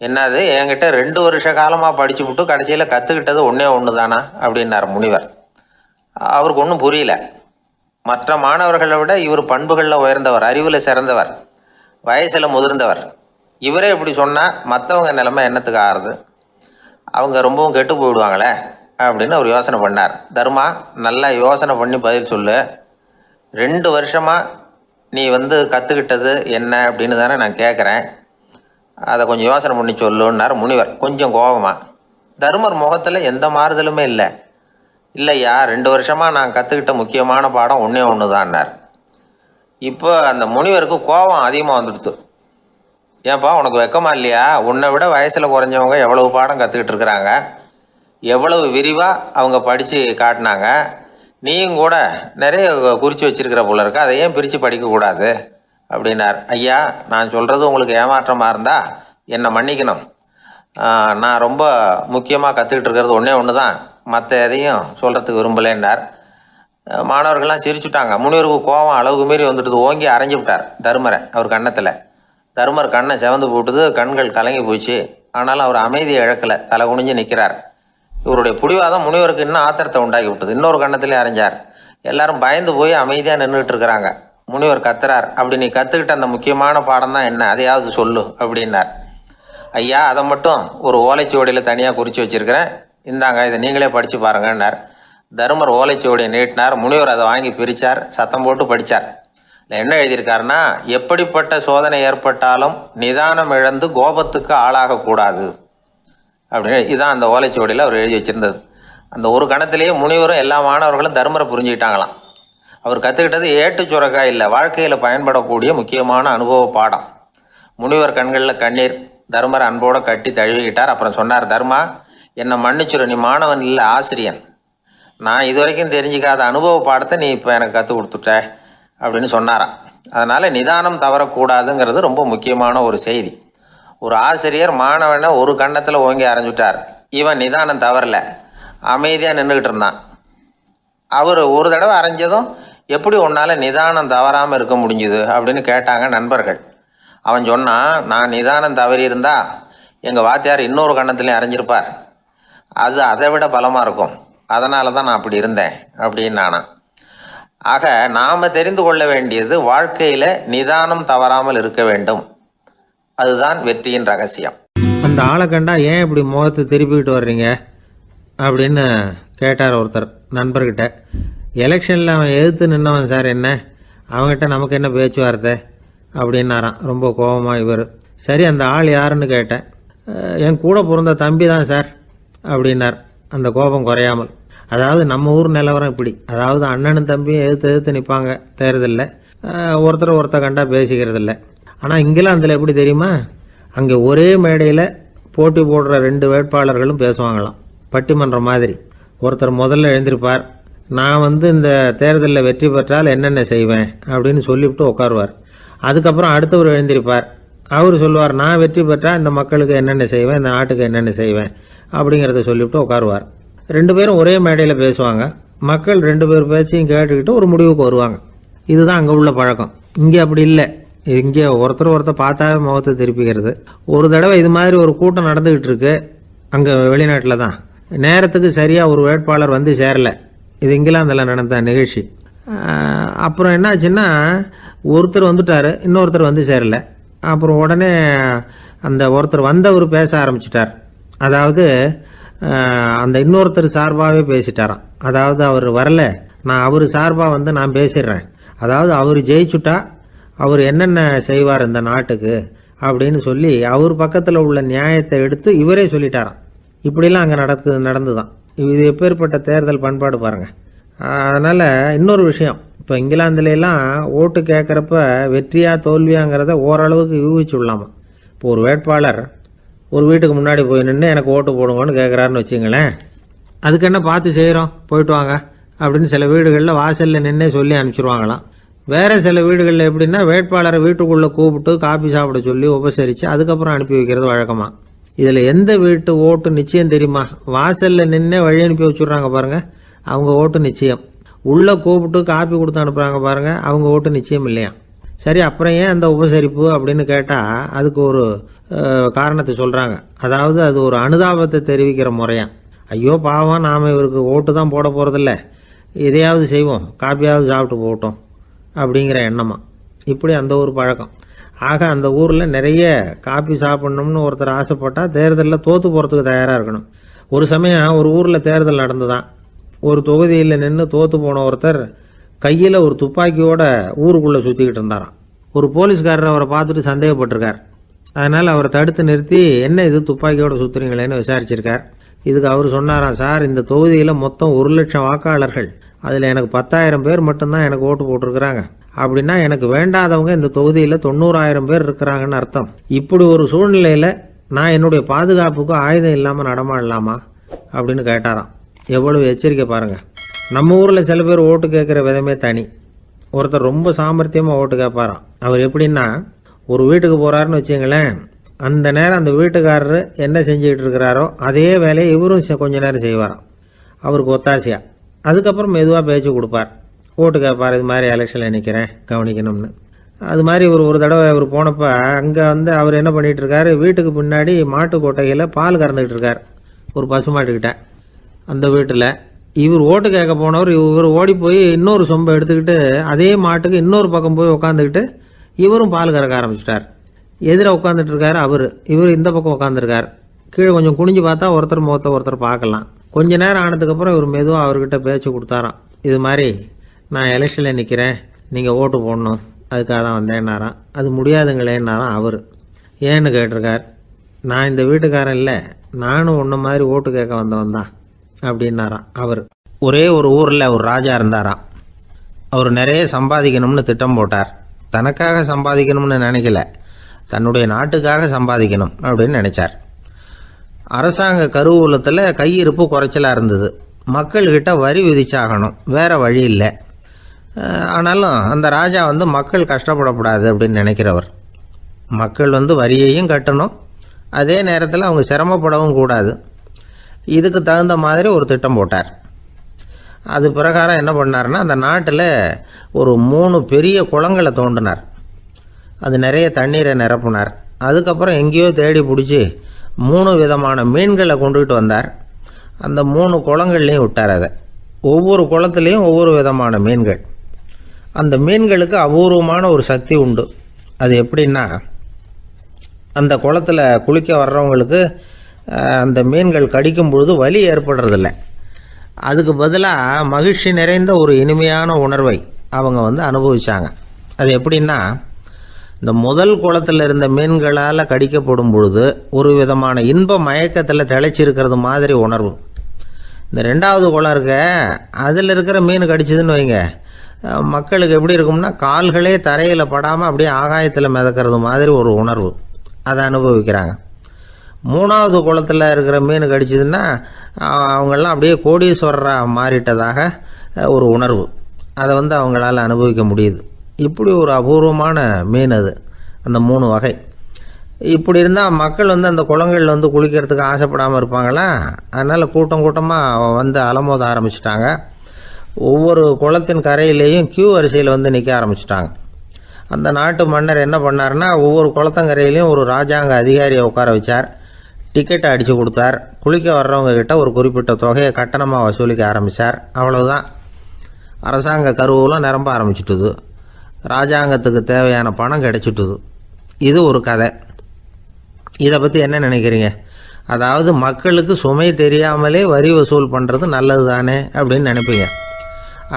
என்னது, என்கிட்ட 2 வருஷ காலமாக படிச்சு விட்டு கடைசியில் கற்றுக்கிட்டது ஒன்றே ஒன்று தானா அப்படின்னார் முனிவர். அவருக்கு ஒன்றும் புரியல. மற்ற மாணவர்களை விட இவர் பண்புகளில் உயர்ந்தவர், அறிவில் சிறந்தவர், வயசில் முதிர்ந்தவர். இவரே இப்படி சொன்னால் மற்றவங்க நிலைமை என்னத்துக்கு ஆறுது? அவங்க ரொம்பவும் கெட்டு போயிடுவாங்களே அப்படின்னு அவர் யோசனை பண்ணார். தர்மா, நல்லா யோசனை பண்ணி பதில் சொல்லு. 2 வருஷமாக நீ கற்றுக்கிட்டது என்ன அப்படின்னு தானே நான் கேட்குறேன். அதை கொஞ்சம் யோசனை பண்ணி சொல்லுன்னார் முனிவர் கொஞ்சம் கோபமாக. தருமர் முகத்தில் எந்த மாறுதலுமே இல்லை. இல்லையா, 2 வருஷமாக நான் கற்றுக்கிட்ட முக்கியமான பாடம் ஒன்றே ஒன்று தான்னார். இப்போ அந்த முனிவருக்கு கோபம் அதிகமாக வந்துடுச்சு. ஏன்பா, உனக்கு வெக்கமா இல்லையா? உன்னை விட வயசில் குறைஞ்சவங்க எவ்வளவு பாடம் கற்றுக்கிட்டு இருக்கிறாங்க, எவ்வளவு விரிவாக அவங்க படித்து காட்டினாங்க. நீயும் கூட நிறைய குறித்து வச்சிருக்கிற போல இருக்கு, அதை ஏன் பிரித்து படிக்கக்கூடாது அப்படின்னார். ஐயா, நான் சொல்கிறது உங்களுக்கு ஏமாற்றமாக இருந்தால் என்னை மன்னிக்கணும். நான் ரொம்ப முக்கியமாக கற்றுக்கிட்டு இருக்கிறது ஒன்றே ஒன்று தான், மற்ற எதையும் சொல்கிறதுக்கு விரும்பலைன்னார். மாணவர்கள்லாம் சிரிச்சுட்டாங்க. முனிவருக்கு கோபம் அளவுக்கு மீறி வந்துட்டு ஓங்கி அரைஞ்சு விட்டார் தருமரை அவர் கன்னத்தில். தருமர் கண்ணை செவந்து போட்டுது, கண்கள் கலங்கி போச்சு. ஆனாலும் அவர் அமைதியை இழக்கலை, தலை குனிஞ்சு நிற்கிறார். இவருடைய பிடிவாதம் முனிவருக்கு இன்னும் ஆத்திரத்தை உண்டாக்கி விட்டது. இன்னொரு கண்ணத்திலே அரைஞ்சார். எல்லாரும் பயந்து போய் அமைதியாக நின்றுட்டு இருக்கிறாங்க. முனிவர் கத்துறார், அப்படி நீ கற்றுக்கிட்ட அந்த முக்கியமான பாடம் தான் என்ன, அதையாவது சொல்லு அப்படின்னார். ஐயா, அதை மட்டும் ஒரு ஓலைச்சுவடியில் தனியாக குறித்து வச்சிருக்கிறேன், இந்தாங்க, இதை நீங்களே படித்து பாருங்கன்னார். தருமர் ஓலைச்சுவடியை நீட்டினார். முனிவர் அதை வாங்கி பிரித்தார், சத்தம் போட்டு படித்தார். என்ன எழுதியிருக்காருன்னா, எப்படிப்பட்ட சோதனை ஏற்பட்டாலும் நிதானம் இழந்து கோபத்துக்கு ஆளாகக்கூடாது அப்படின்னு. இதுதான் அந்த ஓலைச்சுவடியில் அவர் எழுதி வச்சிருந்தது. அந்த ஒரு கணத்திலேயே முனிவரும் எல்லா மாணவர்களும் தருமரை புரிஞ்சுக்கிட்டாங்களாம். அவர் கற்றுக்கிட்டது ஏட்டு சுரக்காய் இல்லை, வாழ்க்கையில் பயன்படக்கூடிய முக்கியமான அனுபவ பாடம். முனிவர் கண்களில் கண்ணீர். தருமரை அன்போடு கட்டி தழுவிக்கிட்டார். அப்புறம் சொன்னார், தர்மா, என்னை மன்னிச்சுரு, நீ மாணவன் இல்லை, ஆசிரியன். நான் இது வரைக்கும் தெரிஞ்சிக்காத அனுபவ பாடத்தை நீ இப்போ எனக்கு கற்றுக் கொடுத்துட்ட அப்படின்னு சொன்னாராம். அதனால் நிதானம் தவறக்கூடாதுங்கிறது ரொம்ப முக்கியமான ஒரு செய்தி. ஒரு ஆசிரியர் மாணவனை ஒரு கன்னத்தில் ஓங்கி அரைஞ்சுட்டார். இவன் நிதானம் தவறல, அமைதியாக நின்றுக்கிட்டு இருந்தான். அவர் ஒரு தடவை அரைஞ்சதும் எப்படி உன்னால் நிதானம் தவறாமல் இருக்க முடிஞ்சுது அப்படின்னு கேட்டாங்க நண்பர்கள். அவன் சொன்னான், நான் நிதானம் தவறி இருந்தா எங்கள் வாத்தியார் இன்னொரு கன்னத்துலேயும் அரைஞ்சிருப்பார், அது அதை விட பலமாக இருக்கும், அதனால தான் நான் அப்படி இருந்தேன் அப்படின்னு நானான். ஆக நாம் தெரிந்து கொள்ள வேண்டியது, வாழ்க்கையில் நிதானம் தவறாமல் இருக்க வேண்டும். அதுதான் வெற்றியின் ரகசியம். அந்த ஆளை கண்டா ஏன் இப்படி முகத்தை திருப்பிக்கிட்டு வர்றீங்க அப்படின்னு கேட்டார் ஒருத்தர் நண்பர்கிட்ட. எலெக்ஷனில் அவன் எதிர்த்து நின்னவன் சார், என்ன அவங்ககிட்ட நமக்கு என்ன பேச்சுவார்த்தை அப்படின்னாரான் ரொம்ப கோபமாக இவர். சரி, அந்த ஆள் யாருன்னு கேட்டேன். என் கூட பிறந்த தம்பி தான் சார் அப்படின்னார் அந்த கோபம் குறையாமல். அதாவது நம்ம ஊர் நிலவரம் இப்படி, அதாவது அண்ணனும் தம்பியும் எதிர்த்து நிற்பாங்க தேர்தலில், ஒருத்தர் கண்டா பேசிக்கிறது இல்லை. ஆனால் இங்கிலாந்தில் எப்படி தெரியுமா, அங்கே ஒரே மேடையில் போட்டி போடுற 2 வேட்பாளர்களும் பேசுவாங்களாம், பட்டிமன்றம் மாதிரி. ஒருத்தர் முதல்ல எழுந்திருப்பார், நான் இந்த தேர்தலில் வெற்றி பெற்றால் என்னென்ன செய்வேன் அப்படின்னு சொல்லிவிட்டு உட்காருவார். அதுக்கப்புறம் அடுத்தவர் எழுந்திருப்பார், அவர் சொல்லுவார், நான் வெற்றி பெற்றால் இந்த மக்களுக்கு என்னென்ன செய்வேன், இந்த நாட்டுக்கு என்னென்ன செய்வேன் அப்படிங்கிறத சொல்லிவிட்டு உட்காருவார். 2 பேரும் ஒரே மேடையில் பேசுவாங்க. மக்கள் 2 பேர் பேச்சையும் கேட்டுக்கிட்டு ஒரு முடிவுக்கு வருவாங்க. இதுதான் அங்கே உள்ள பழக்கம். இங்கே அப்படி இல்லை. இங்கே ஒருத்தர் பார்த்தாவே முகத்தை திருப்பிக்கிறது. ஒரு தடவை இது மாதிரி ஒரு கூட்டம் நடந்துகிட்டு இருக்கு அங்கே வெளிநாட்டில் தான். நேரத்துக்கு சரியாக ஒரு வேட்பாளர் வந்து சேரலை. இது இங்கிலாந்தில் நடந்த நிகழ்ச்சி. அப்புறம் என்னாச்சுன்னா, ஒருத்தர் வந்துட்டார், இன்னொருத்தர் வந்து சேரலை. அப்புறம் உடனே அந்த ஒருத்தர் வந்தவர் பேச ஆரம்பிச்சிட்டார். அதாவது அந்த இன்னொருத்தர் சார்பாகவே பேசிட்டாராம். அதாவது அவர் வரல, நான் அவர் சார்பாக நான் பேசிடுறேன். அதாவது அவர் ஜெயிச்சுட்டா அவர் என்னென்ன செய்வார் இந்த நாட்டுக்கு அப்படின்னு சொல்லி அவர் பக்கத்தில் உள்ள நியாயத்தை எடுத்து இவரே சொல்லிட்டாராம். இப்படிலாம் அங்கே நடந்துதான். இது எப்பேற்பட்ட தேர்தல் பண்பாடு பாருங்கள். அதனால் இன்னொரு விஷயம், இப்போ இங்கிலாந்துலாம் ஓட்டு கேட்குறப்ப வெற்றியா தோல்வியாங்கிறத ஓரளவுக்கு யூகிச்சுடலாமா. இப்போ ஒரு வேட்பாளர் ஒரு வீட்டுக்கு முன்னாடி போய் நின்று எனக்கு ஓட்டு போடுங்கன்னு கேட்குறாருன்னு வச்சுங்களேன், அதுக்கு என்ன பார்த்து செய்கிறோம், போயிட்டு வாங்க அப்படின்னு சில வீடுகளில் வாசலில் நின்னே சொல்லி அனுப்பிச்சிருவாங்களாம். வேறு சில வீடுகளில் எப்படின்னா, வேட்பாளரை வீட்டுக்குள்ளே கூப்பிட்டு காபி சாப்பிட சொல்லி உபசரித்து அதுக்கப்புறம் அனுப்பி வைக்கிறது வழக்கமாக. இதில் எந்த வீட்டு ஓட்டு நிச்சயம் தெரியுமா? வாசலில் நின்று வழி அனுப்பி வச்சுட்றாங்க பாருங்க, அவங்க ஓட்டு நிச்சயம். உள்ளே கூப்பிட்டு காப்பி கொடுத்து அனுப்புகிறாங்க பாருங்க, அவங்க ஓட்டு நிச்சயம் இல்லையா? சரி, அப்புறம் ஏன் அந்த உபசரிப்பு அப்படின்னு கேட்டால் அதுக்கு ஒரு காரணத்தை சொல்கிறாங்க. அதாவது அது ஒரு அனுதாபத்தை தெரிவிக்கிற முறையாம். ஐயோ பாவம், நாம் இவருக்கு ஓட்டு தான் போட போகிறதில்ல, எதையாவது செய்வோம், காப்பியாவது சாப்பிட்டு போகட்டும் அப்படிங்கிற எண்ணமா. இப்படி அந்த ஒரு பழக்கம். ஆக அந்த ஊரில் நிறைய காப்பி சாப்பிட்ணும்னு ஒருத்தர் ஆசைப்பட்டால் தேர்தலில் தோற்று போகிறதுக்கு தயாராக இருக்கணும். ஒரு சமயம் ஒரு ஊரில் தேர்தல் நடந்துதான். ஒரு தொகுதியில் நின்று தோற்று போன ஒருத்தர் கையில் ஒரு துப்பாக்கியோட ஊருக்குள்ளே சுற்றிக்கிட்டு இருந்தாராம். ஒரு போலீஸ்காரர் அவரை பார்த்துட்டு சந்தேகப்பட்டிருக்கார். அதனால் அவரை தடுத்து நிறுத்தி, என்ன இது துப்பாக்கியோட சுற்றுறீங்களேன்னு விசாரிச்சிருக்கார். இதுக்கு அவர் சொன்னாராம், சார், இந்த தொகுதியில் மொத்தம் 1,00,000 வாக்காளர்கள், அதில் எனக்கு 10,000 பேர் மட்டும்தான் எனக்கு ஓட்டு போட்டிருக்கிறாங்க. அப்படின்னா எனக்கு வேண்டாதவங்க இந்த தொகுதியில் 90,000 பேர் இருக்கிறாங்கன்னு அர்த்தம். இப்படி ஒரு சூழ்நிலையில் நான் என்னுடைய பாதுகாப்புக்கு ஆயுதம் இல்லாமல் நடமாடலாமா அப்படின்னு கேட்டாராம். எவ்வளவு எச்சரிக்கை பாருங்கள். நம்ம ஊரில் சில பேர் ஓட்டு கேட்குற விதமே தனி. ஒருத்தர் ரொம்ப சாமர்த்தியமாக ஓட்டு கேட்பாராம். அவர் எப்படின்னா, ஒரு வீட்டுக்கு போகிறாருன்னு வச்சுங்களேன், அந்த நேரம் அந்த வீட்டுக்காரர் என்ன செஞ்சுக்கிட்டு இருக்கிறாரோ அதே வேலையை இவரும் கொஞ்ச நேரம் செய்வாராம், அவருக்கு ஒத்தாசையா. அதுக்கப்புறம் மெதுவாக பேச்சு கொடுப்பார், ஓட்டு கேட்பார், இது மாதிரி எலெக்ஷனில் நிற்கிறேன் கவனிக்கணும்னு. அது மாதிரி ஒரு தடவை அவர் போனப்போ அங்கே அவர் என்ன பண்ணிகிட்டு இருக்காரு, வீட்டுக்கு பின்னாடி மாட்டு கொட்டையில் பால் கறந்துக்கிட்டு இருக்கார் ஒரு பசுமாட்டுக்கிட்ட. அந்த வீட்டில் இவர் ஓட்டு கேட்க போனவர் இவர் ஓடி போய் இன்னொரு சொம்பை எடுத்துக்கிட்டு அதே மாட்டுக்கு இன்னொரு பக்கம் போய் உட்காந்துக்கிட்டு இவரும் பால் கறக்க ஆரம்பிச்சிட்டார். எதிர உட்காந்துட்டு இருக்காரு இவர் இந்த பக்கம் உட்காந்துருக்கார். கீழே கொஞ்சம் குனிஞ்சு பார்த்தா ஒருத்தர் முகத்தை ஒருத்தர் பார்க்கலாம். கொஞ்ச நேரம் ஆனதுக்கப்புறம் இவர் மெதுவாக அவர்கிட்ட பேச்சு கொடுத்தாராம். இது மாதிரி நான் எலெக்ஷனில் நிற்கிறேன், நீங்கள் ஓட்டு போடணும், அதுக்காக தான் வந்தேன்னாராம். அது முடியாதுங்களேன்னாராம் அவர். ஏன்னு கேட்டிருக்கார். நான் இந்த வீட்டுக்காரன் இல்லை, நானும் உன்ன மாதிரி ஓட்டு கேட்க வந்தவன் தான் அப்படின்னாராம் அவர். ஒரே ஒரு ஊரில் ஒரு ராஜா இருந்தாராம். அவர் நிறைய சம்பாதிக்கணும்னு திட்டம் போட்டார். தனக்காக சம்பாதிக்கணும்னு நினைக்கல, தன்னுடைய நாட்டுக்காக சம்பாதிக்கணும் அப்படின்னு நினைச்சார். அரசாங்க கருவூலத்தில் கையிருப்பு குறைச்சலாக இருந்தது. மக்கள்கிட்ட வரி விதிச்சாகணும், வேற வழி இல்லை. ஆனாலும் அந்த ராஜா மக்கள் கஷ்டப்படக்கூடாது அப்படின்னு நினைக்கிறவர். மக்கள் வரியையும் கட்டணும், அதே நேரத்தில் அவங்க சிரமப்படவும் கூடாது. இதுக்கு தகுந்த மாதிரி ஒரு திட்டம் போட்டார். அது பிரகாரம் என்ன பண்ணார்னா, அந்த நாட்டில் ஒரு 3 பெரிய குளங்களை தோண்டினார். அது நிறைய தண்ணீரை நிரப்புனார். அதுக்கப்புறம் எங்கேயோ தேடி பிடிச்சி 3 விதமான மீன்களை கொண்டுகிட்டு வந்தார். அந்த 3 குளங்கள்லையும் விட்டார். அதை ஒவ்வொரு குளத்துலேயும் ஒவ்வொரு விதமான மீன்கள். அந்த மீன்களுக்கு அபூர்வமான ஒரு சக்தி உண்டு. அது எப்படின்னா, அந்த குளத்தில் குளிக்க வர்றவங்களுக்கு அந்த மீன்கள் கடிக்கும் பொழுது வலி ஏற்படுறதில்ல. அதுக்கு பதிலாக மகிழ்ச்சி நிறைந்த ஒரு இனிமையான உணர்வை அவங்க அனுபவிச்சாங்க. அது எப்படின்னா, இந்த முதல் குளத்தில் இருந்த மீன்களால் கடிக்கப்படும் பொழுது ஒரு விதமான இன்ப மயக்கத்தில் திளைச்சிருக்கிறது மாதிரி உணர்வு. இந்த 2வது குளம் இருக்க, அதில் இருக்கிற மீன் கடிச்சதுன்னு வைங்க, மக்களுக்கு எப்படி இருக்கும்னா, கால்களே தரையில் படாமல் அப்படியே ஆகாயத்தில் மிதக்கிறது மாதிரி ஒரு உணர்வு. அதை அனுபவிக்கிறாங்க. 3வது குளத்தில் இருக்கிற மீன் கடிச்சதுன்னா அவங்கெல்லாம் அப்படியே கோடீஸ்வரராக மாறிட்டதாக ஒரு உணர்வு. அதை அவங்களால அனுபவிக்க முடியுது. இப்படி ஒரு அபூர்வமான மீன் அது, அந்த 3 வகை. இப்படி இருந்தால் மக்கள் அந்த குளங்கள் குளிக்கிறதுக்கு ஆசைப்படாமல் இருப்பாங்களா? அதனால் கூட்டம் கூட்டமாக அலமோத ஆரம்பிச்சிட்டாங்க. ஒவ்வொரு குளத்தின் கரையிலேயும் கியூ வரிசையில் நிற்க ஆரம்பிச்சிட்டாங்க. அந்த நாட்டு மன்னர் என்ன பண்ணார்னா, ஒவ்வொரு குளத்தங்கரையிலையும் ஒரு ராஜாங்க அதிகாரியை உட்கார வச்சார். டிக்கெட்டை அடித்து கொடுத்தார். குளிக்க வர்றவங்க கிட்ட ஒரு குறிப்பிட்ட தொகையை கட்டணமாக வசூலிக்க ஆரம்பித்தார். அவ்வளவுதான். அரசாங்க கருவூலம் நிரம்ப ஆரம்பிச்சுட்டுது. ராஜாங்கத்துக்கு தேவையான பணம் கிடைச்சிட்டுது. இது ஒரு கதை. இதை பற்றி என்ன நினைக்கிறீங்க? அதாவது மக்களுக்கு சுமை தெரியாமலே வரி வசூல் பண்ணுறது நல்லது தானே அப்படின்னு நினைப்பீங்க.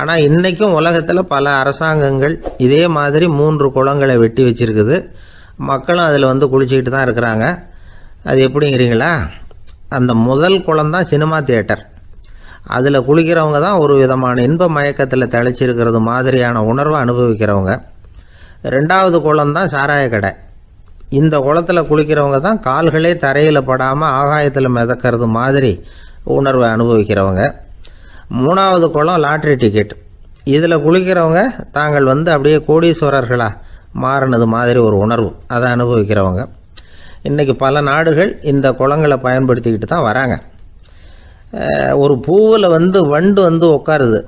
ஆனால் இன்றைக்கும் உலகத்தில் பல அரசாங்கங்கள் இதே மாதிரி 3 குளங்களை வெட்டி வச்சிருக்குது. மக்களும் அதில் குளிச்சுக்கிட்டு தான் இருக்கிறாங்க. அது எப்படிங்கிறீங்களா? அந்த முதல் குளம் தான் சினிமா தியேட்டர். அதில் குளிக்கிறவங்க தான் ஒரு விதமான இன்ப மயக்கத்தில் திளைச்சிருக்கிறது மாதிரியான உணர்வை அனுபவிக்கிறவங்க. 2வது குளம் தான் சாராய கடை. இந்த குளத்தில் குளிக்கிறவங்க தான் கால்களே தரையில் படாமல் ஆகாயத்தில் மிதக்கிறது மாதிரி உணர்வை அனுபவிக்கிறவங்க. 3வது குளம் லாட்ரி டிக்கெட். இதில் குளிக்கிறவங்க தாங்கள் அப்படியே கோடீஸ்வரர்களாக மாறினது மாதிரி ஒரு உணர்வு, அதை அனுபவிக்கிறவங்க. இன்றைக்கி பல நாடுகள் இந்த குளங்களை பயன்படுத்திக்கிட்டு தான் வராங்க. ஒரு பூவில் வண்டு உட்காருது,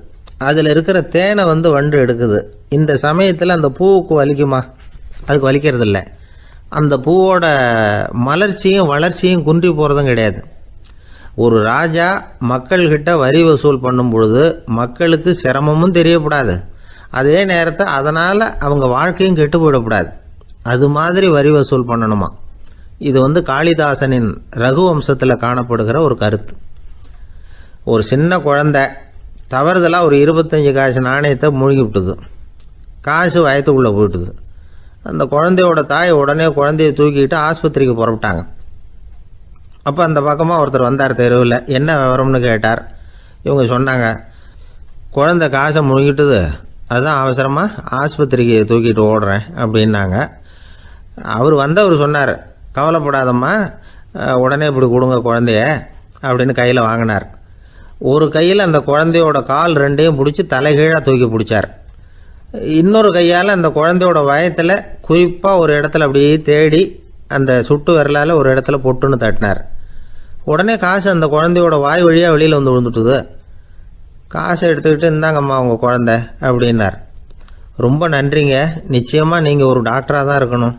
அதில் இருக்கிற தேனை வண்டு எடுக்குது. இந்த சமயத்தில் அந்த பூவுக்கு வலிக்குமா? அதுக்கு வலிக்கிறது இல்லை. அந்த பூவோட மலர்ச்சியும் வளர்ச்சியும் குன்றி போகிறதும் கிடையாது. ஒரு ராஜா மக்கள்கிட்ட வரி வசூல் பண்ணும் பொழுது மக்களுக்கு சிரமமும் தெரியக்கூடாது, அதே நேரத்தை அதனால் அவங்க வாழ்க்கையும் கெட்டு போயிடக்கூடாது. அது மாதிரி வரி வசூல் பண்ணணுமா. இது காளிதாசனின் ரகுவம்சத்தில் காணப்படுகிற ஒரு கருத்து. ஒரு சின்ன குழந்தை தவறுதலாக ஒரு 25 காசு நாணயத்தை மூழ்கி விட்டுது. காசு வயத்துக்குள்ளே போயிட்டுது. அந்த குழந்தையோட தாய் உடனே குழந்தைய தூக்கிட்டு ஆஸ்பத்திரிக்கு புறப்பட்டாங்க. அப்போ அந்த பக்கமாக ஒருத்தர் வந்தார் தெருவில். என்ன விவரம்னு கேட்டார். இவங்க சொன்னாங்க, குழந்தை காசை முழுங்கிட்டுது, அதுதான் அவசரமாக ஆஸ்பத்திரிக்கு தூக்கிட்டு ஓடுறேன் அப்படின்னாங்க. அவர் சொன்னார், கவலைப்படாதம்மா, உடனே இப்படி கொடுங்க குழந்தைய அப்படின்னு கையில் வாங்கினார். ஒரு கையில் அந்த குழந்தையோட கால் ரெண்டையும் பிடிச்சி தலைகீழாக தூக்கி பிடிச்சார். இன்னொரு கையால் அந்த குழந்தையோட வயத்தில் குறிப்பாக ஒரு இடத்துல அப்படியே தேடி அந்த சுட்டு விரலால் ஒரு இடத்துல பொட்டுன்னு தட்டினார். உடனே காசு அந்த குழந்தையோட வாய் வழியாக வெளியில் விழுந்துட்டுது. காசை எடுத்துக்கிட்டு, இந்தாங்கம்மா உங்கள் குழந்தை அப்படின்னார். ரொம்ப நன்றிங்க, நிச்சயமாக நீங்கள் ஒரு டாக்டராக தான் இருக்கணும்,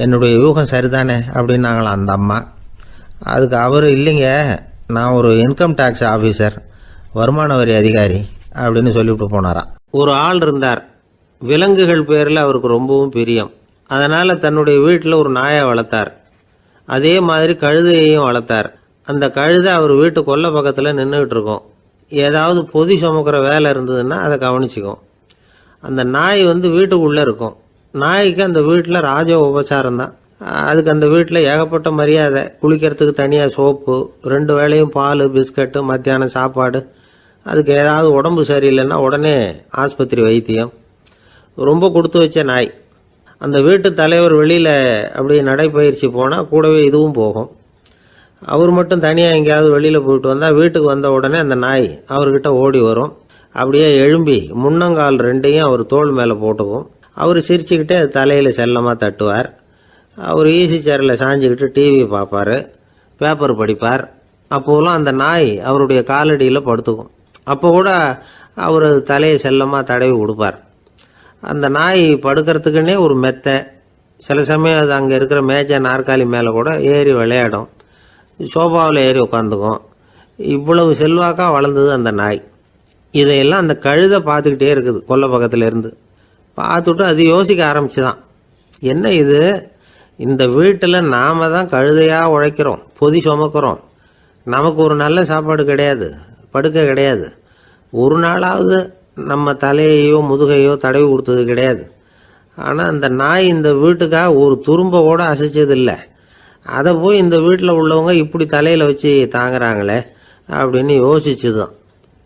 என்னுடைய யூகம் சரிதானே அப்படின்னாங்களாம் அந்த அம்மா. அதுக்கு அவர், இல்லைங்க, நான் ஒரு இன்கம் டேக்ஸ் ஆஃபீஸர், வருமான வரி அதிகாரி அப்படின்னு சொல்லிவிட்டு போனாராம். ஒரு ஆள் இருந்தார். விலங்குகள் பேரில் அவருக்கு ரொம்பவும் பிரியம். அதனால் தன்னுடைய வீட்டில் ஒரு நாயை வளர்த்தார். அதே மாதிரி கழுதையையும் வளர்த்தார். அந்த கழுதை அவர் வீட்டு கொல்லை பக்கத்தில் நின்றுக்கிட்டு இருக்கும். ஏதாவது பொதி சுமக்கிற வேலை இருந்ததுன்னா அதை கவனிச்சிக்கும். அந்த நாய் வீட்டுக்குள்ளே இருக்கும். நாய்க்கு அந்த வீட்டில் ராஜ உபசாரம் தான். அதுக்கு அந்த வீட்டில் ஏகப்பட்ட மரியாதை. குளிக்கிறதுக்கு தனியாக சோப்பு, 2 வேளையும் பால், பிஸ்கட்டு, மத்தியானம் சாப்பாடு. அதுக்கு ஏதாவது உடம்பு சரியில்லைன்னா உடனே ஆஸ்பத்திரி வைத்தியம். ரொம்ப கொடுத்து வச்ச நாய். அந்த வீட்டு தலைவர் வெளியில் அப்படியே நடைப்பயிற்சி போனால் கூடவே இதுவும் போகும். அவர் மட்டும் தனியாக எங்கேயாவது வெளியில் போயிட்டு வந்தால் வீட்டுக்கு வந்த உடனே அந்த நாய் அவர்கிட்ட ஓடி வரும். அப்படியே எழும்பி முன்னங்கால் 2ஐயும் அவர் தோள் மேலே போட்டுக்கும். அவர் சிரிச்சுக்கிட்டே அது தலையில் செல்லமாக தட்டுவார். அவர் ஈசி சேரில் சாஞ்சிக்கிட்டு டிவி பார்ப்பார், பேப்பர் படிப்பார். அப்போலாம் அந்த நாய் அவருடைய காலடியில் படுத்துக்கும். அப்போ கூட அவர் அது தலையை செல்லமாக தடவி கொடுப்பார். அந்த நாய் படுக்கிறதுக்குன்னே ஒரு மெத்தை, சில சமயம் அது அங்கே இருக்கிற மேஜை நாற்காலி மேலே கூட ஏறி விளையாடும், சோஃபாவில் ஏறி உட்காந்துக்கும். இவ்வளவு செல்வாக்காக வளர்ந்தது அந்த நாய். இதையெல்லாம் அந்த கழுதை பார்த்துக்கிட்டே இருக்குது கொல்லை பக்கத்தில் இருந்து. பார்த்துட்டு அது யோசிக்க ஆரம்பிச்சுதான், என்ன இது, இந்த வீட்டில் நாம தான் கழுதையாக உழைக்கிறோம், பொதி சுமக்கிறோம், நமக்கு ஒரு நல்ல சாப்பாடு கிடையாது, படுக்கை கிடையாது, ஒரு நாளாவது நம்ம தலையையோ முதுகையோ தடவி கொடுத்தது கிடையாது. ஆனால் அந்த நாய் இந்த வீட்டுக்காக ஒரு துரும்ப கூட அசைச்சதில்லை. அதை போய் இந்த வீட்டில் உள்ளவங்க இப்படி தலையில் வச்சு தாங்குறாங்களே அப்படின்னு யோசிச்சுதான்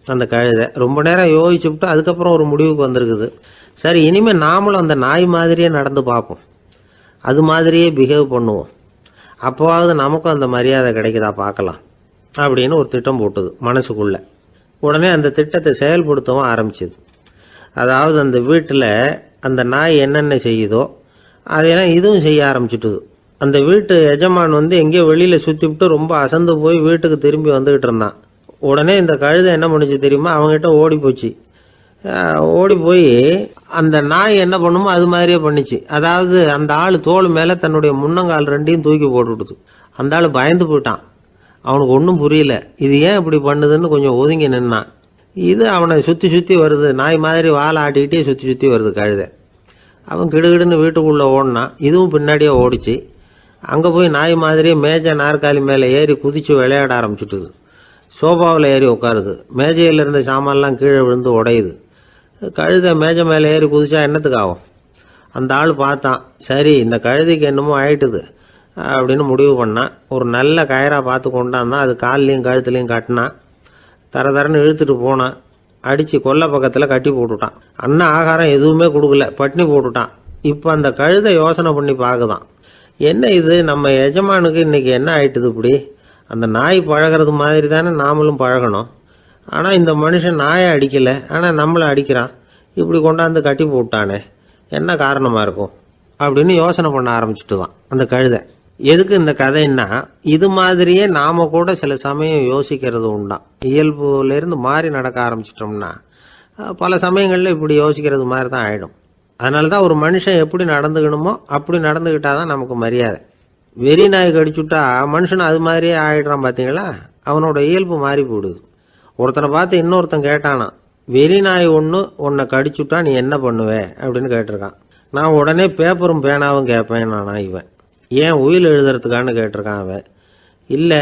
அந்த கழுதை. ரொம்ப நேரம் யோசிச்சுவிட்டு அதுக்கப்புறம் ஒரு முடிவுக்கு வந்திருக்குது. சரி, இனிமேல் நாமளும் அந்த நாய் மாதிரியே நடந்து பார்ப்போம், அது மாதிரியே பிஹேவ் பண்ணுவோம், அப்போவாவது நமக்கும் அந்த மரியாதை கிடைக்குதா பார்க்கலாம் அப்படின்னு ஒரு திட்டம் போட்டுது மனசுக்குள்ள. உடனே அந்த திட்டத்தை செயல்படுத்தவும் ஆரம்பிச்சுது. அதாவது அந்த வீட்டில் அந்த நாய் என்னென்ன செய்யுதோ அதையெல்லாம் இதுவும் செய்ய ஆரம்பிச்சுட்டுது. அந்த வீட்டு எஜமான் எங்கேயோ வெளியில் சுற்றிவிட்டு ரொம்ப அசந்து போய் வீட்டுக்கு திரும்பி வந்துக்கிட்டு இருந்தான். உடனே இந்த கழுதை என்ன பண்ணுச்சு தெரியுமா, அவங்ககிட்ட ஓடி போச்சு. ஓடி போய் அந்த நாய் என்ன பண்ணுமோ அது மாதிரியே பண்ணிச்சு. அதாவது அந்த ஆள் தோள் மேலே தன்னுடைய முன்னங்கால் 2ஐயும் தூக்கி போட்டுவிடுது. அந்த ஆள் பயந்து போயிட்டான். அவனுக்கு ஒன்றும் புரியல, இது ஏன் இப்படி பண்ணுதுன்னு கொஞ்சம் ஒதுங்கி நின்னான். இது அவனை சுற்றி சுற்றி வருது, நாய் மாதிரி வாழை ஆட்டிக்கிட்டே சுற்றி சுற்றி வருது கழுதை. அவன் கிடுகிடுன்னு வீட்டுக்குள்ளே ஓடினான். இதுவும் பின்னாடியே ஓடிச்சு. அங்கே போய் நாய் மாதிரியே மேஜை நாற்காலி மேலே ஏறி குதித்து விளையாட ஆரம்பிச்சுட்டுது. சோஃபாவில் ஏறி உட்காருது. மேஜையில் இருந்த சாமான்லாம் கீழே விழுந்து உடையுது. கழுதை மேஜை மேலே ஏறி குதிச்சா என்னத்துக்கு ஆகும்? அந்த ஆள் பார்த்தான், சரி இந்த கழுதைக்கு என்னமோ ஆயிட்டுது அப்படின்னு முடிவு பண்ணான். ஒரு நல்ல கயிறாக பார்த்து கொண்டான்னா அது கால்லையும் கழுத்துலையும் கட்டினான். தரன்னு இழுத்துட்டு போனான். அடித்து கொல்லை பக்கத்தில் கட்டி போட்டுட்டான். அண்ணா ஆகாரம் எதுவுமே கொடுக்கல, பட்னி போட்டுட்டான். இப்போ அந்த கழுதை யோசனை பண்ணி பார்க்குதான், என்ன இது, நம்ம எஜமானுக்கு இன்னைக்கு என்ன ஆயிட்டுது இப்படி? அந்த நாய் பழகிறது மாதிரி தானே நாமளும் பழகணும். ஆனால் இந்த மனுஷன் நாயை அடிக்கலை, ஆனால் நம்மளை அடிக்கிறான், இப்படி கொண்டாந்து கட்டி போட்டானே, என்ன காரணமாக இருக்கும் அப்படின்னு யோசனை பண்ண ஆரம்பிச்சுட்டு தான் அந்த கழுதை. எதுக்கு இந்த கதைன்னா, இது மாதிரியே நாம கூட சில சமயம் யோசிக்கிறது உண்டாம். இயல்புலேருந்து மாறி நடக்க ஆரம்பிச்சிட்டோம்னா பல சமயங்களில் இப்படி யோசிக்கிறது மாதிரி தான் ஆகிடும். அதனால தான் ஒரு மனுஷன் எப்படி நடந்துக்கணுமோ அப்படி நடந்துக்கிட்டா தான் நமக்கு மரியாதை. வெறி நாய் கடிச்சுட்டா மனுஷன் அது மாதிரியே ஆகிடுறான் பார்த்தீங்களா, அவனோட இயல்பு மாறி போடுது. ஒருத்தனை பார்த்து இன்னொருத்தன் கேட்டானா, வெறி நாய் உன்னை கடிச்சுட்டா நீ என்ன பண்ணுவே அப்படின்னு கேட்டிருக்கான். நான் உடனே பேப்பரும் பேனாவும் கேட்பேன் நானா இவன். ஏன் உயில் எழுதுறதுக்கான்னு கேட்டிருக்கான் அவன். இல்லை,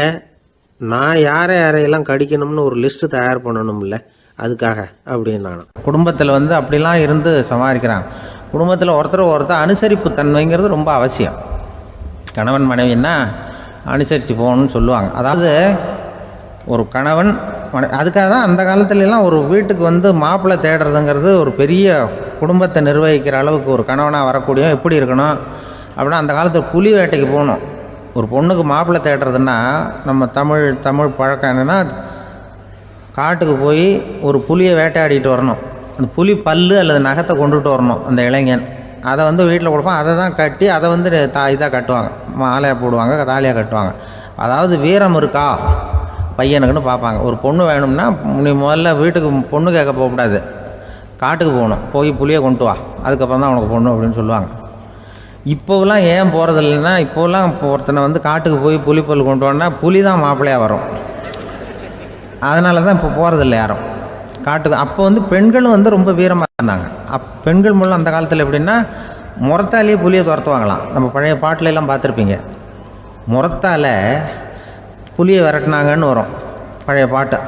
நான் யாரையெல்லாம் கடிக்கணும்னு ஒரு லிஸ்ட்டு தயார் பண்ணணும்ல, அதுக்காக அப்படின்னு நான். குடும்பத்தில் அப்படிலாம் இருந்து சமாளிக்கிறாங்க. குடும்பத்தில் ஒருத்தர் அனுசரிப்பு தன்மைங்கிறது ரொம்ப அவசியம். கணவன் மனைவின்னா அனுசரித்து போகணும்னு சொல்லுவாங்க. அதாவது ஒரு கணவன் அதுக்காக தான் அந்த காலத்துலலாம் ஒரு வீட்டுக்கு மாப்பிள்ளை தேடுறதுங்கிறது ஒரு பெரிய குடும்பத்தை நிர்வகிக்கிற அளவுக்கு ஒரு கணவனாக வரக்கூடிய எப்படி இருக்கணும் அப்படின்னா, அந்த காலத்தில் புலி வேட்டைக்கு போகணும். ஒரு பொண்ணுக்கு மாப்பிள்ளை தேடுறதுன்னா நம்ம தமிழ் பழக்கம் என்னென்னா, காட்டுக்கு போய் ஒரு புலியை வேட்டையாடிட்டு வரணும். அந்த புலி பல்லு அல்லது நகத்தை கொண்டுட்டு வரணும் அந்த இளைஞன். அதை வீட்டில் கொடுப்பான். அதை தான் கட்டி அதை இதாக கட்டுவாங்க, மாலையாக போடுவாங்க, தாலியாக கட்டுவாங்க. அதாவது வீரம் இருக்கா பையனுக்குன்னு பார்ப்பாங்க. ஒரு பொண்ணு வேணும்னா நீ முதல்ல வீட்டுக்கு பொண்ணு கேட்க போகக்கூடாது, காட்டுக்கு போகணும், போய் புளியை கொண்டு வா, அதுக்கப்புறம் தான் உனக்கு பொண்ணு அப்படின்னு சொல்லுவாங்க. இப்போவெல்லாம் ஏன் போகிறது இல்லைன்னா, இப்போலாம் ஒருத்தனை காட்டுக்கு போய் புலிப்பல் கொண்டு வான்னா புலி தான் மாப்பிள்ளையாக வரும். அதனால தான் இப்போ போகிறதில்ல யாரும் காட்டுக்கு. அப்போ பெண்களும் ரொம்ப வீரமாக இருந்தாங்க. பெண்கள் மூலம் அந்த காலத்தில் எப்படின்னா, முறத்தாலேயே புலியை துரத்துவாங்களாம். நம்ம பழைய பாட்டிலெல்லாம் பார்த்துருப்பீங்க, முறத்தால் புலியை விரட்டினாங்கன்னு வரும் பழைய பாட்டை.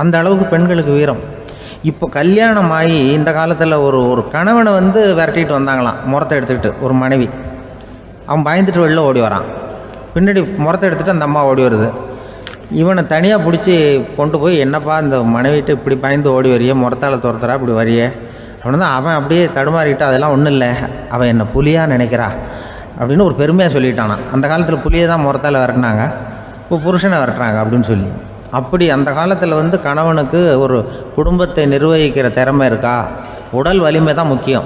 அந்த அளவுக்கு பெண்களுக்கு வீரம். இப்போ கல்யாணம் ஆகி இந்த காலத்தில் ஒரு கணவனை விரட்டிட்டு வந்தாங்களாம் முறத்தை எடுத்துக்கிட்டு. ஒரு மனைவி அவன் பயந்துட்டு வெளில ஓடி வரான், பின்னாடி முறத்தை எடுத்துகிட்டு அந்த அம்மா ஓடி வருது. இவனை தனியாக பிடிச்சி கொண்டு போய், என்னப்பா இந்த மனைவிட்டு இப்படி பயந்து ஓடி வரையே, முறத்தால் துரத்துறா இப்படி வரையே அப்படின்னு தான் அவன் அப்படியே தடுமாறிக்கிட்டு, அதெல்லாம் ஒன்றும் இல்லை, அவன் என்னை புலியாக நினைக்கிறா அப்படின்னு ஒரு பெருமையாக சொல்லிட்டானா. அந்த காலத்தில் புலியை தான் முறத்தால் விரட்டினாங்க, இப்போ புருஷனை விரட்டுறாங்க அப்படின்னு சொல்லி. அப்படி அந்த காலத்தில் கணவனுக்கு ஒரு குடும்பத்தை நிர்வகிக்கிற திறமை இருக்கா, உடல் வலிமை தான் முக்கியம்.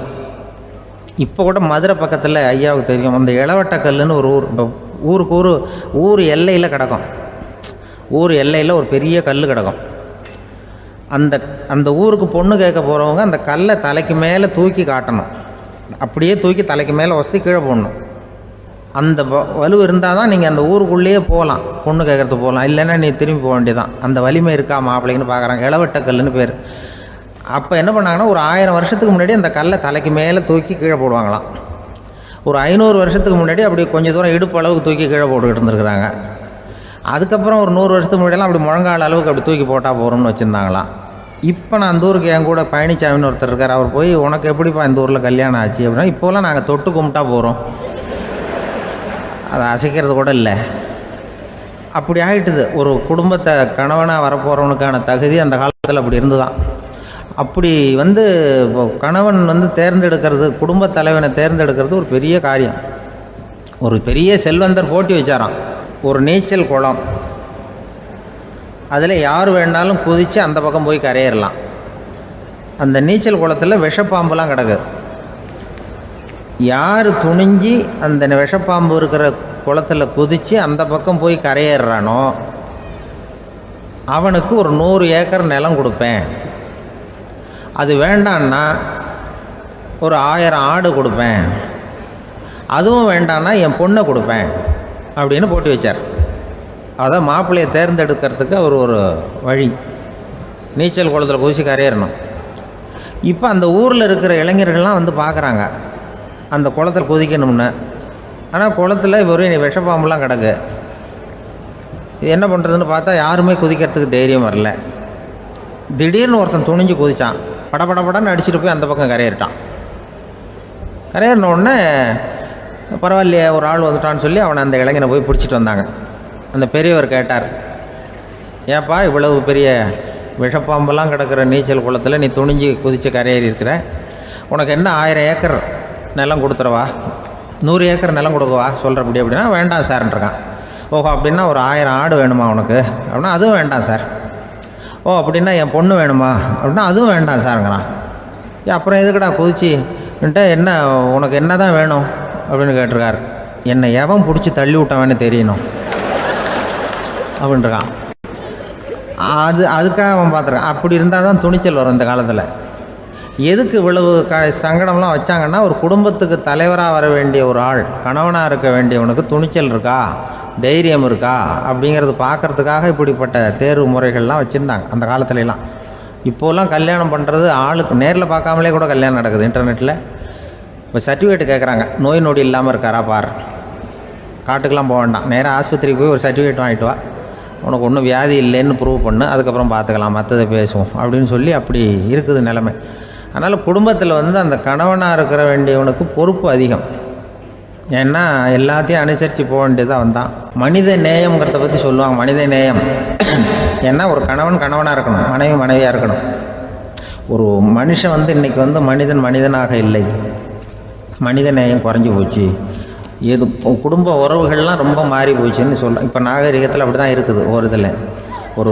இப்போ கூட மதுரை பக்கத்தில் ஐயாவுக்கு தெரியும், அந்த இளவட்டக்கல்லுன்னு ஒரு ஊருக்கு ஊர் எல்லையில் கிடக்கும். ஊர் எல்லையில் ஒரு பெரிய கல் கிடக்கும். அந்த ஊருக்கு பொண்ணு கேட்க போகிறவங்க அந்த கல்லை தலைக்கு மேலே தூக்கி காட்டணும். அப்படியே தூக்கி தலைக்கு மேலே வசதி கீழே போடணும். அந்த வலு இருந்தால் தான் நீங்கள் அந்த ஊருக்குள்ளேயே போகலாம், பொண்ணு கேட்குறதுக்கு போகலாம். இல்லைன்னா நீ திரும்பி போக வேண்டியதான். அந்த வலிமை இருக்கா மாப்பிள்ளைங்கன்னு பார்க்குறாங்க. இளவட்டக்கல்லுன்னு பேர். அப்போ என்ன பண்ணாங்கன்னா, ஒரு 1000 வருஷத்துக்கு முன்னாடி அந்த கல்லை தலைக்கு மேலே தூக்கி கீழே போடுவாங்களாம். ஒரு 500 வருஷத்துக்கு முன்னாடி அப்படி கொஞ்சம் தூரம் இடுப்பு அளவுக்கு தூக்கி கீழே போட்டுக்கிட்டு இருந்துருக்குறாங்க. அதுக்கப்புறம் ஒரு 100 வருஷத்துக்கு முன்னாடியெல்லாம் அப்படி முழங்கால அளவுக்கு அப்படி தூக்கி போட்டால் போகிறோம்னு வச்சுருந்தாங்களாம். இப்போ நான் அந்த ஊருக்கு என் கூட பழனிசாமின்னு ஒருத்தர் இருக்கார். அவர் போய், உனக்கு எப்படிப்பா இந்த ஊரில் கல்யாணம் ஆச்சு அப்படின்னா, இப்போலாம் நாங்கள் தொட்டு கும்பிட்டா போகிறோம், அதை அசைக்கிறது கூட இல்லை. அப்படி ஆகிட்டுது. ஒரு குடும்பத்தை கணவனாக வரப்போகிறவனுக்கான தகுதி அந்த காலத்தில் அப்படி இருந்து தான். அப்படி கணவன் தேர்ந்தெடுக்கிறது, குடும்ப தலைவனை தேர்ந்தெடுக்கிறது ஒரு பெரிய காரியம். ஒரு பெரிய செல்வந்தர் போட்டி வச்சாராம், ஒரு நீச்சல் குளம், அதில் யார் வேணாலும் குதித்து அந்த பக்கம் போய் கரையேறலாம். அந்த நீச்சல் குளத்தில் விஷப்பாம்புலாம் கிடக்கு. யார் துணிஞ்சி அந்த விஷப்பாம்பு இருக்கிற குளத்தில் குதித்து அந்த பக்கம் போய் கரையேறானோ அவனுக்கு ஒரு 100 ஏக்கர் நிலம் கொடுப்பேன். அது வேண்டான்னா ஒரு 1000 ஆடு கொடுப்பேன். அதுவும் வேண்டான்னா என் பொண்ணை கொடுப்பேன் அப்படின்னு போட்டி வச்சார். அதான் மாப்பிள்ளையை தேர்ந்தெடுக்கிறதுக்கு அவர் ஒரு வழி, நீச்சல் குளத்தில் குதித்து கரையேறணும். இப்போ அந்த ஊரில் இருக்கிற இளைஞர்கள்லாம் பார்க்குறாங்க அந்த குளத்தில் குதிக்கணும்னு. ஆனால் குளத்தில் வெறும் விஷப்பாம்புலாம் கிடக்கு. இது என்ன பண்ணுறதுன்னு பார்த்தா யாருமே குதிக்கிறதுக்கு தைரியம் வரல. திடீர்னு ஒருத்தன் துணிஞ்சு குதித்தான், படப்படப்படன்னு அடிச்சுட்டு போய் அந்த பக்கம் கரையேறிட்டான். கரையேறின உடனே பரவாயில்லையே ஒரு ஆள் வந்துட்டான்னு சொல்லி அவனை அந்த இளைஞனை போய் பிடிச்சிட்டு வந்தாங்க. அந்த பெரியவர் கேட்டார், ஏப்பா இவ்வளவு பெரிய விஷப்பாம்பெல்லாம் கிடக்கிற நீச்சல் குளத்தில் நீ துணிஞ்சு குதித்து கரையேறி இருக்கிற, உனக்கு என்ன 1000 ஏக்கர் நிலம் கொடுத்துறவா, 100 ஏக்கர் நிலம் கொடுக்கவா சொல்கிறப்படி அப்படின்னா, வேண்டாம் சார்ன்றிருக்கான். ஓஹோ அப்படின்னா ஒரு 1000 ஆடு வேணுமா உனக்கு அப்படின்னா, அதுவும் வேண்டாம் சார். ஓ அப்படின்னா என் பொண்ணு வேணுமா அப்படின்னா, அதுவும் வேண்டாம் சாருங்கிறான். அப்புறம் எதுக்குடா குதிச்சுன்ட்டு, என்ன உனக்கு என்ன தான் வேணும் அப்படின்னு கேட்டிருக்காரு. என்னை எவன் பிடிச்சி தள்ளி விட்டவன்னு தெரியணும் அப்படின்ட்டுருக்கான். அதுக்காக அவன் பார்த்துருக்கான். அப்படி இருந்தால் தான் துணிச்சல் வரும் இந்த காலத்தில். எதுக்கு இவ்வளவு சங்கடம்லாம் வச்சாங்கன்னா, ஒரு குடும்பத்துக்கு தலைவராக வர வேண்டிய ஒரு ஆள், கணவனாக இருக்க வேண்டியவனுக்கு துணிச்சல் இருக்கா, தைரியம் இருக்கா அப்படிங்கிறது பார்க்குறதுக்காக இப்படிப்பட்ட தேர்வு முறைகள்லாம் வச்சுருந்தாங்க அந்த காலத்துலலாம். இப்போலாம் கல்யாணம் பண்ணுறது ஆளுக்கு நேரில் பார்க்காமலே கூட கல்யாணம் நடக்குது இன்டர்நெட்டில். இப்போ சர்டிஃபிகேட் கேட்குறாங்க, நோய் நொடி இல்லாமல் இருக்காரா பார். காட்டுக்கெலாம் போக வேண்டாம், நேராக ஆஸ்பத்திரிக்கு போய் ஒரு சர்டிஃபிகேட் வாங்கிட்டு வா, உனக்கு ஒன்றும் வியாதி இல்லைன்னு ப்ரூவ் பண்ணு, அதுக்கப்புறம் பார்த்துக்கலாம், மற்றதை பேசுவோம் அப்படின்னு சொல்லி அப்படி இருக்குது நிலைமை. அதனால் குடும்பத்தில் வந்து அந்த கணவனாக இருக்கிற வேண்டியவனுக்கு பொறுப்பு அதிகம். ஏன்னா எல்லாத்தையும் அனுசரித்து போக வேண்டியதாக வந்தான். மனித நேயம்ங்கிறத பற்றி சொல்லுவாங்க. மனித நேயம் ஏன்னா ஒரு கணவன் கணவனாக இருக்கணும், மனைவி மனைவியாக இருக்கணும். ஒரு மனுஷன் வந்து இன்றைக்கி வந்து மனிதனாக இல்லை, மனித நேயம் குறைஞ்சி போச்சு. எது குடும்ப உறவுகள்லாம் ரொம்ப மாறி போச்சுன்னு சொல்லலாம். இப்போ நாகரிகத்தில் அப்படி தான் இருக்குது. ஒரு இதில்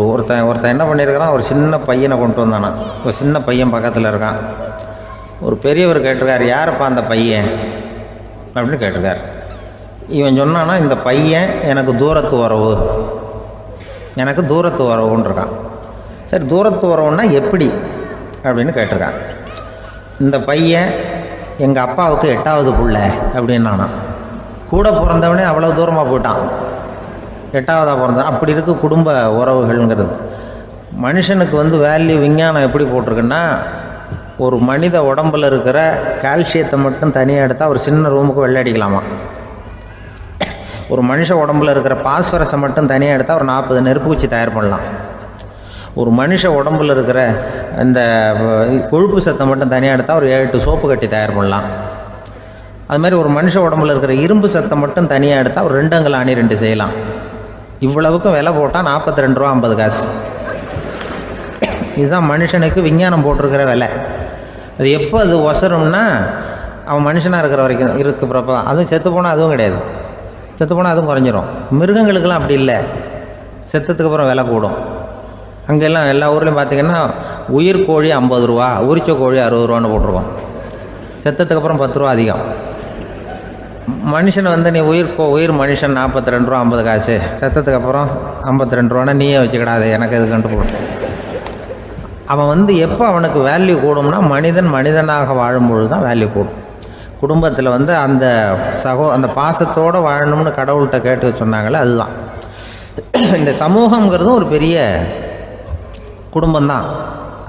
ஒருத்தன் என்ன பண்ணியிருக்கிறான், ஒரு சின்ன பையனை கொண்டு வந்தானா. ஒரு சின்ன பையன் பக்கத்தில் இருக்கான். ஒரு பெரியவர் கேட்டிருக்கார், யாரப்பா அந்த பையன் அப்படின்னு கேட்டிருக்கார். இவன் சொன்னான்னா, இந்த பையன் எனக்கு தூரத்து உறவுன்னு இருக்கான். சரி, தூரத்து உறவுன்னா எப்படி அப்படின்னு கேட்டிருக்கான். இந்த பையன் எங்கள் அப்பாவுக்கு 8வது புள்ள அப்படின்னானா. கூட பிறந்தவனே அவ்வளோ தூரமாக போயிட்டான், 8வதாக பிறந்தான். அப்படி இருக்குது குடும்ப உறவுகள்ங்கிறது. மனுஷனுக்கு வந்து வேல்யூ விஞ்ஞானம் எப்படி போட்டிருக்குன்னா, ஒரு மனித உடம்பில் இருக்கிற கால்சியத்தை மட்டும் தனியாக எடுத்தால் ஒரு சின்ன ரூமுக்கு வெள்ளை அடிக்கலாமா. ஒரு மனுஷ உடம்பில் இருக்கிற பாஸ்பரஸை மட்டும் தனியாக எடுத்தால் ஒரு 40 நெருப்பு குச்சி தயார் பண்ணலாம். ஒரு மனுஷ உடம்பில் இருக்கிற இந்த கொழுப்பு சத்தை மட்டும் தனியாக எடுத்தால் ஒரு 7 சோப்பு கட்டி தயார் பண்ணலாம். அதுமாதிரி ஒரு மனுஷ உடம்பில் இருக்கிற இரும்பு சத்தை மட்டும் தனியாக எடுத்தால் ஒரு 2 அங்குல ஆணி 2 செய்யலாம். இவ்வளவுக்கும் விலை போட்டால் 42 ரூபா 50 காசு. இதுதான் மனுஷனுக்கு விஞ்ஞானம் போட்டிருக்கிற விலை. அது எப்போ அது ஒசரும்னா, அவன் மனுஷனாக இருக்கிற வரைக்கும் இருக்கிறப்ப. அதுவும் செத்து போனால் அதுவும் கிடையாது, செத்து போனால் அதுவும் குறைஞ்சிரும். மிருகங்களுக்கெல்லாம் அப்படி இல்லை, செத்ததுக்கு அப்புறம் விலை கூடும். அங்கெல்லாம் எல்லா ஊர்லேயும் பார்த்திங்கன்னா உயிர் கோழி 50 ரூபா, உரிச்ச கோழி 60 ரூபான்னு போட்டிருக்கோம். செத்ததுக்கு அப்புறம் 10 ரூபா அதிகம். மனுஷனை வந்து நீ உயிர் மனுஷன் 42 ரூபா 50 காசு, செத்ததுக்கு அப்புறம் 52 ரூபான்னா நீயே வச்சுக்கிடாது, எனக்கு இது கண்டுபிடும். அவன் வந்து எப்போ அவனுக்கு வேல்யூ கூடும்னா, மனிதனாக வாழும்பொழுது தான் வேல்யூ கூடும். குடும்பத்தில் வந்து அந்த பாசத்தோடு வாழணும்னு கடவுள்கிட்ட கேட்டு சொன்னாங்களே, அதுதான். இந்த சமூகங்கிறதும் ஒரு பெரிய குடும்பம்தான்.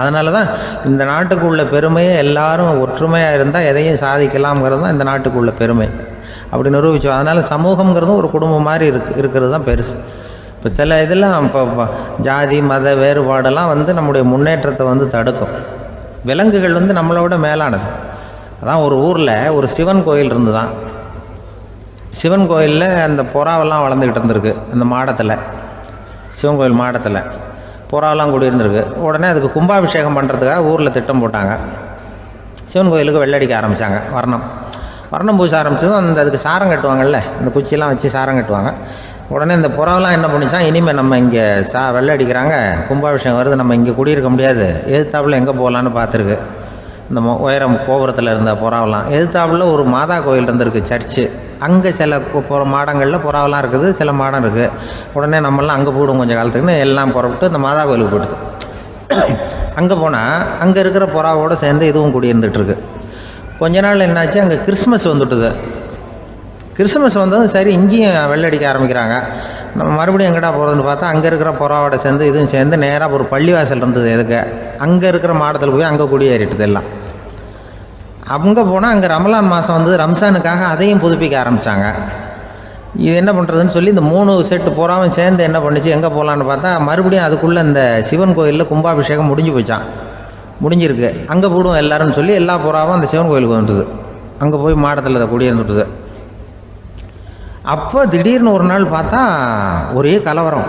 அதனால தான் இந்த நாட்டுக்கு உள்ள பெருமையை எல்லாரும் ஒற்றுமையாக இருந்தால் எதையும் சாதிக்கலாம்ங்கிறது தான் இந்த நாட்டுக்கு உள்ள பெருமை. அப்படி நிரூபித்தோம். அதனால் சமூகங்கிறதும் ஒரு குடும்பம் மாதிரி இருக்கிறது தான் பெருசு. இப்போ சில இதெல்லாம் இப்போ ஜாதி மத வேறுபாடெல்லாம் வந்து நம்முடைய முன்னேற்றத்தை வந்து தடுக்கும். விலங்குகள் வந்து நம்மளோட மேலானது. அதான் ஒரு ஊரில் ஒரு சிவன் கோயில் இருந்து தான். சிவன் கோயிலில் அந்த புறாவெல்லாம் வளர்ந்துக்கிட்டு இருந்திருக்கு. அந்த மாடத்தில், சிவன் கோயில் மாடத்தில் புறாவெல்லாம் கூடியிருந்திருக்கு. உடனே அதுக்கு கும்பாபிஷேகம் பண்ணுறதுக்காக ஊரில் திட்டம் போட்டாங்க. சிவன் கோயிலுக்கு வெள்ளடிக்க ஆரம்பித்தாங்க. வர்ணம் பூச ஆரம்பித்ததும் அதுக்கு சாரம் கட்டுவாங்கள்ல, இந்த குச்சியெல்லாம் வச்சு சாரம் கட்டுவாங்க. உடனே இந்த புறாவெல்லாம் என்ன பண்ணிச்சான், இனிமேல் நம்ம இங்கே வெள்ளை அடிக்கிறாங்க, கும்பாபிஷேகம் வருது, நம்ம இங்கே குடியிருக்க முடியாது, எதிர்த்தாப்புல எங்கே போகலான்னு பார்த்துருக்கு. இந்த உயரம் கோபுரத்தில் இருந்த புறாவெல்லாம் எதிர்த்தாப்புல ஒரு மாதா கோயில் இருந்திருக்கு, சர்ச்சு. அங்கே சில மாடங்களில் புறாவெல்லாம் இருக்குது, சில மாடம் இருக்குது. உடனே நம்மளாம் அங்கே போய்டும் கொஞ்சம் காலத்துக்குன்னு எல்லாம் புறப்பட்டு இந்த மாதா கோயிலுக்கு போயிடுது. அங்கே போனால் அங்கே இருக்கிற புறாவோடு சேர்ந்து இதுவும் குடியிருந்துகிட்ருக்கு. கொஞ்ச நாள் என்னாச்சு, அங்கே கிறிஸ்மஸ் வந்துட்டுது. கிறிஸ்மஸ் வந்ததும் சரி இங்கேயும் வெள்ளடிக்க ஆரம்பிக்கிறாங்க. நம்ம மறுபடியும் எங்கடா போகிறதுன்னு பார்த்தா அங்கே இருக்கிற புறாவோட சேர்ந்து இதுவும் சேர்ந்து நேராக ஒரு பள்ளிவாசல் இருந்தது. எதுக்கு அங்கே இருக்கிற மாடத்தில் போய் அங்கே குடியேறிட்டுது எல்லாம். அங்கே போனால் அங்கே ரமலான் மாதம் வந்து ரம்ஜானுக்காக அதையும் புதுப்பிக்க ஆரம்பித்தாங்க. இது என்ன பண்ணுறதுன்னு சொல்லி இந்த 3 செட்டு புறாவும் சேர்ந்து என்ன பண்ணிச்சு, எங்கே போகலான்னு பார்த்தா மறுபடியும் அதுக்குள்ளே இந்த சிவன் கோயிலில் கும்பாபிஷேகம் முடிஞ்சிருக்கு. அங்கே போடுவோம் எல்லாருன்னு சொல்லி எல்லா புறாவும் அந்த சிவன் கோயிலுக்கு வந்துட்டுது. அங்கே போய் மாடத்தில் அதை குடியிருந்துட்டுது. அப்போ திடீர்னு ஒரு நாள் பார்த்தா ஒரே கலவரம்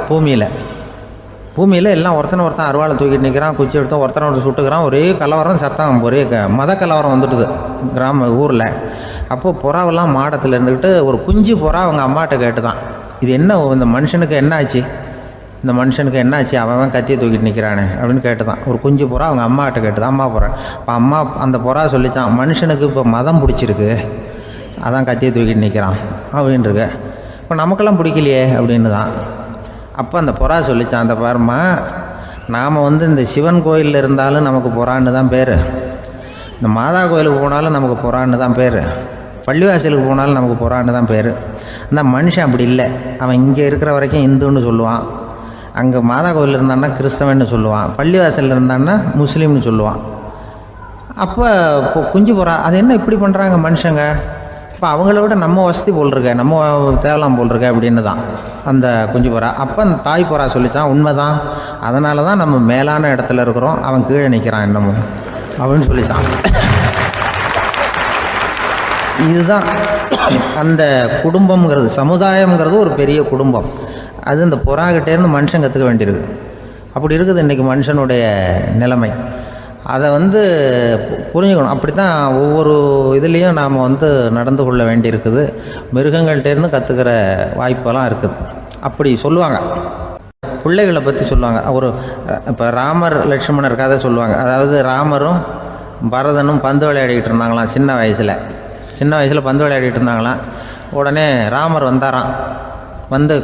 பூமியில் எல்லாம் ஒருத்தன் அருவாளை தூக்கிட்டு நிற்கிறான், குச்சி எடுத்து ஒருத்தனை சுட்டுக்கிறான். ஒரே கலவரம், சத்தம், ஒரே மத கலவரம் வந்துட்டுது ஊரில். அப்போது புறாவெல்லாம் மாடத்தில் இருந்துக்கிட்டு ஒரு குஞ்சு புறா அவங்க அம்மாட்ட கேட்டு தான், இது என்ன இந்த மனுஷனுக்கு என்ன ஆச்சு, அவன் கத்தியை தூக்கிட்டு நிற்கிறானே அப்படின்னு கேட்டு தான். ஒரு குஞ்சு புறா அவங்க அம்மாட்ட கேட்டு தான், அம்மா புறா. இப்போ அந்த புறா சொல்லித்தான், மனுஷனுக்கு இப்போ மதம் பிடிச்சிருக்கு, அதான் கத்தியை தூக்கிட்டு நிற்கிறான் அப்படின்ட்டுருக்கு. இப்போ நமக்கெல்லாம் பிடிக்கலையே அப்படின்னு தான். அப்போ அந்த புறா சொல்லிச்சான், அந்த பாருமா, நாம் இந்த சிவன் கோயிலில் இருந்தாலும் நமக்கு புறான்னு தான் பேர், இந்த மாதா கோயிலுக்கு போனாலும் நமக்கு புறான்னு தான் பேர், பள்ளிவாசலுக்கு போனாலும் நமக்கு புறான்னு தான் பேர். அந்த மனுஷன் அப்படி இல்லை. அவன் இங்கே இருக்கிற வரைக்கும் இந்துன்னு சொல்லுவான், அங்கே மாதா கோயில் இருந்தான்னா கிறிஸ்தவன்னு சொல்லுவான், பள்ளிவாசலில் இருந்தான்னா முஸ்லீம்னு சொல்லுவான். அப்போ குஞ்சு புறா அது என்ன இப்படி பண்ணுறாங்க மனுஷங்க, இப்போ அவங்கள விட நம்ம வசதி போல் இருக்க, நம்ம தேவலாம் போல் இருக்க அப்படின்னு தான் அந்த குஞ்சு புறா. அப்போ அந்த தாய் புறா சொல்லிச்சான், உண்மைதான், அதனால தான் நம்ம மேலான இடத்துல இருக்கிறோம், அவன் கீழே நிற்கிறான் என்னமோ அப்படின்னு சொல்லிச்சான். இதுதான் அந்த குடும்பம்ங்கிறது, சமுதாயம்ங்கிறது ஒரு பெரிய குடும்பம். அது இந்த புறாக்கிட்டேருந்து மனுஷன் கற்றுக்க வேண்டியிருக்கு. அப்படி இருக்குது இன்றைக்கி மனுஷனுடைய நிலைமை. அதை புரிஞ்சுக்கணும். அப்படி தான் ஒவ்வொரு இதுலேயும் நாம் நடந்து கொள்ள வேண்டியிருக்குது. மிருகங்கள்டேருந்து கற்றுக்கிற வாய்ப்பெல்லாம் இருக்குது. அப்படி சொல்லுவாங்க, பிள்ளைகளை பற்றி சொல்லுவாங்க. இப்போ ராமர் லட்சுமணர் கதை சொல்லுவாங்க. அதாவது ராமரும் பரதனும் பந்து விளையாடிக்கிட்டு இருந்தாங்களாம் சின்ன வயசில் பந்து விளையாடிட்டு இருந்தாங்களாம். உடனே ராமர் வந்தாராம்,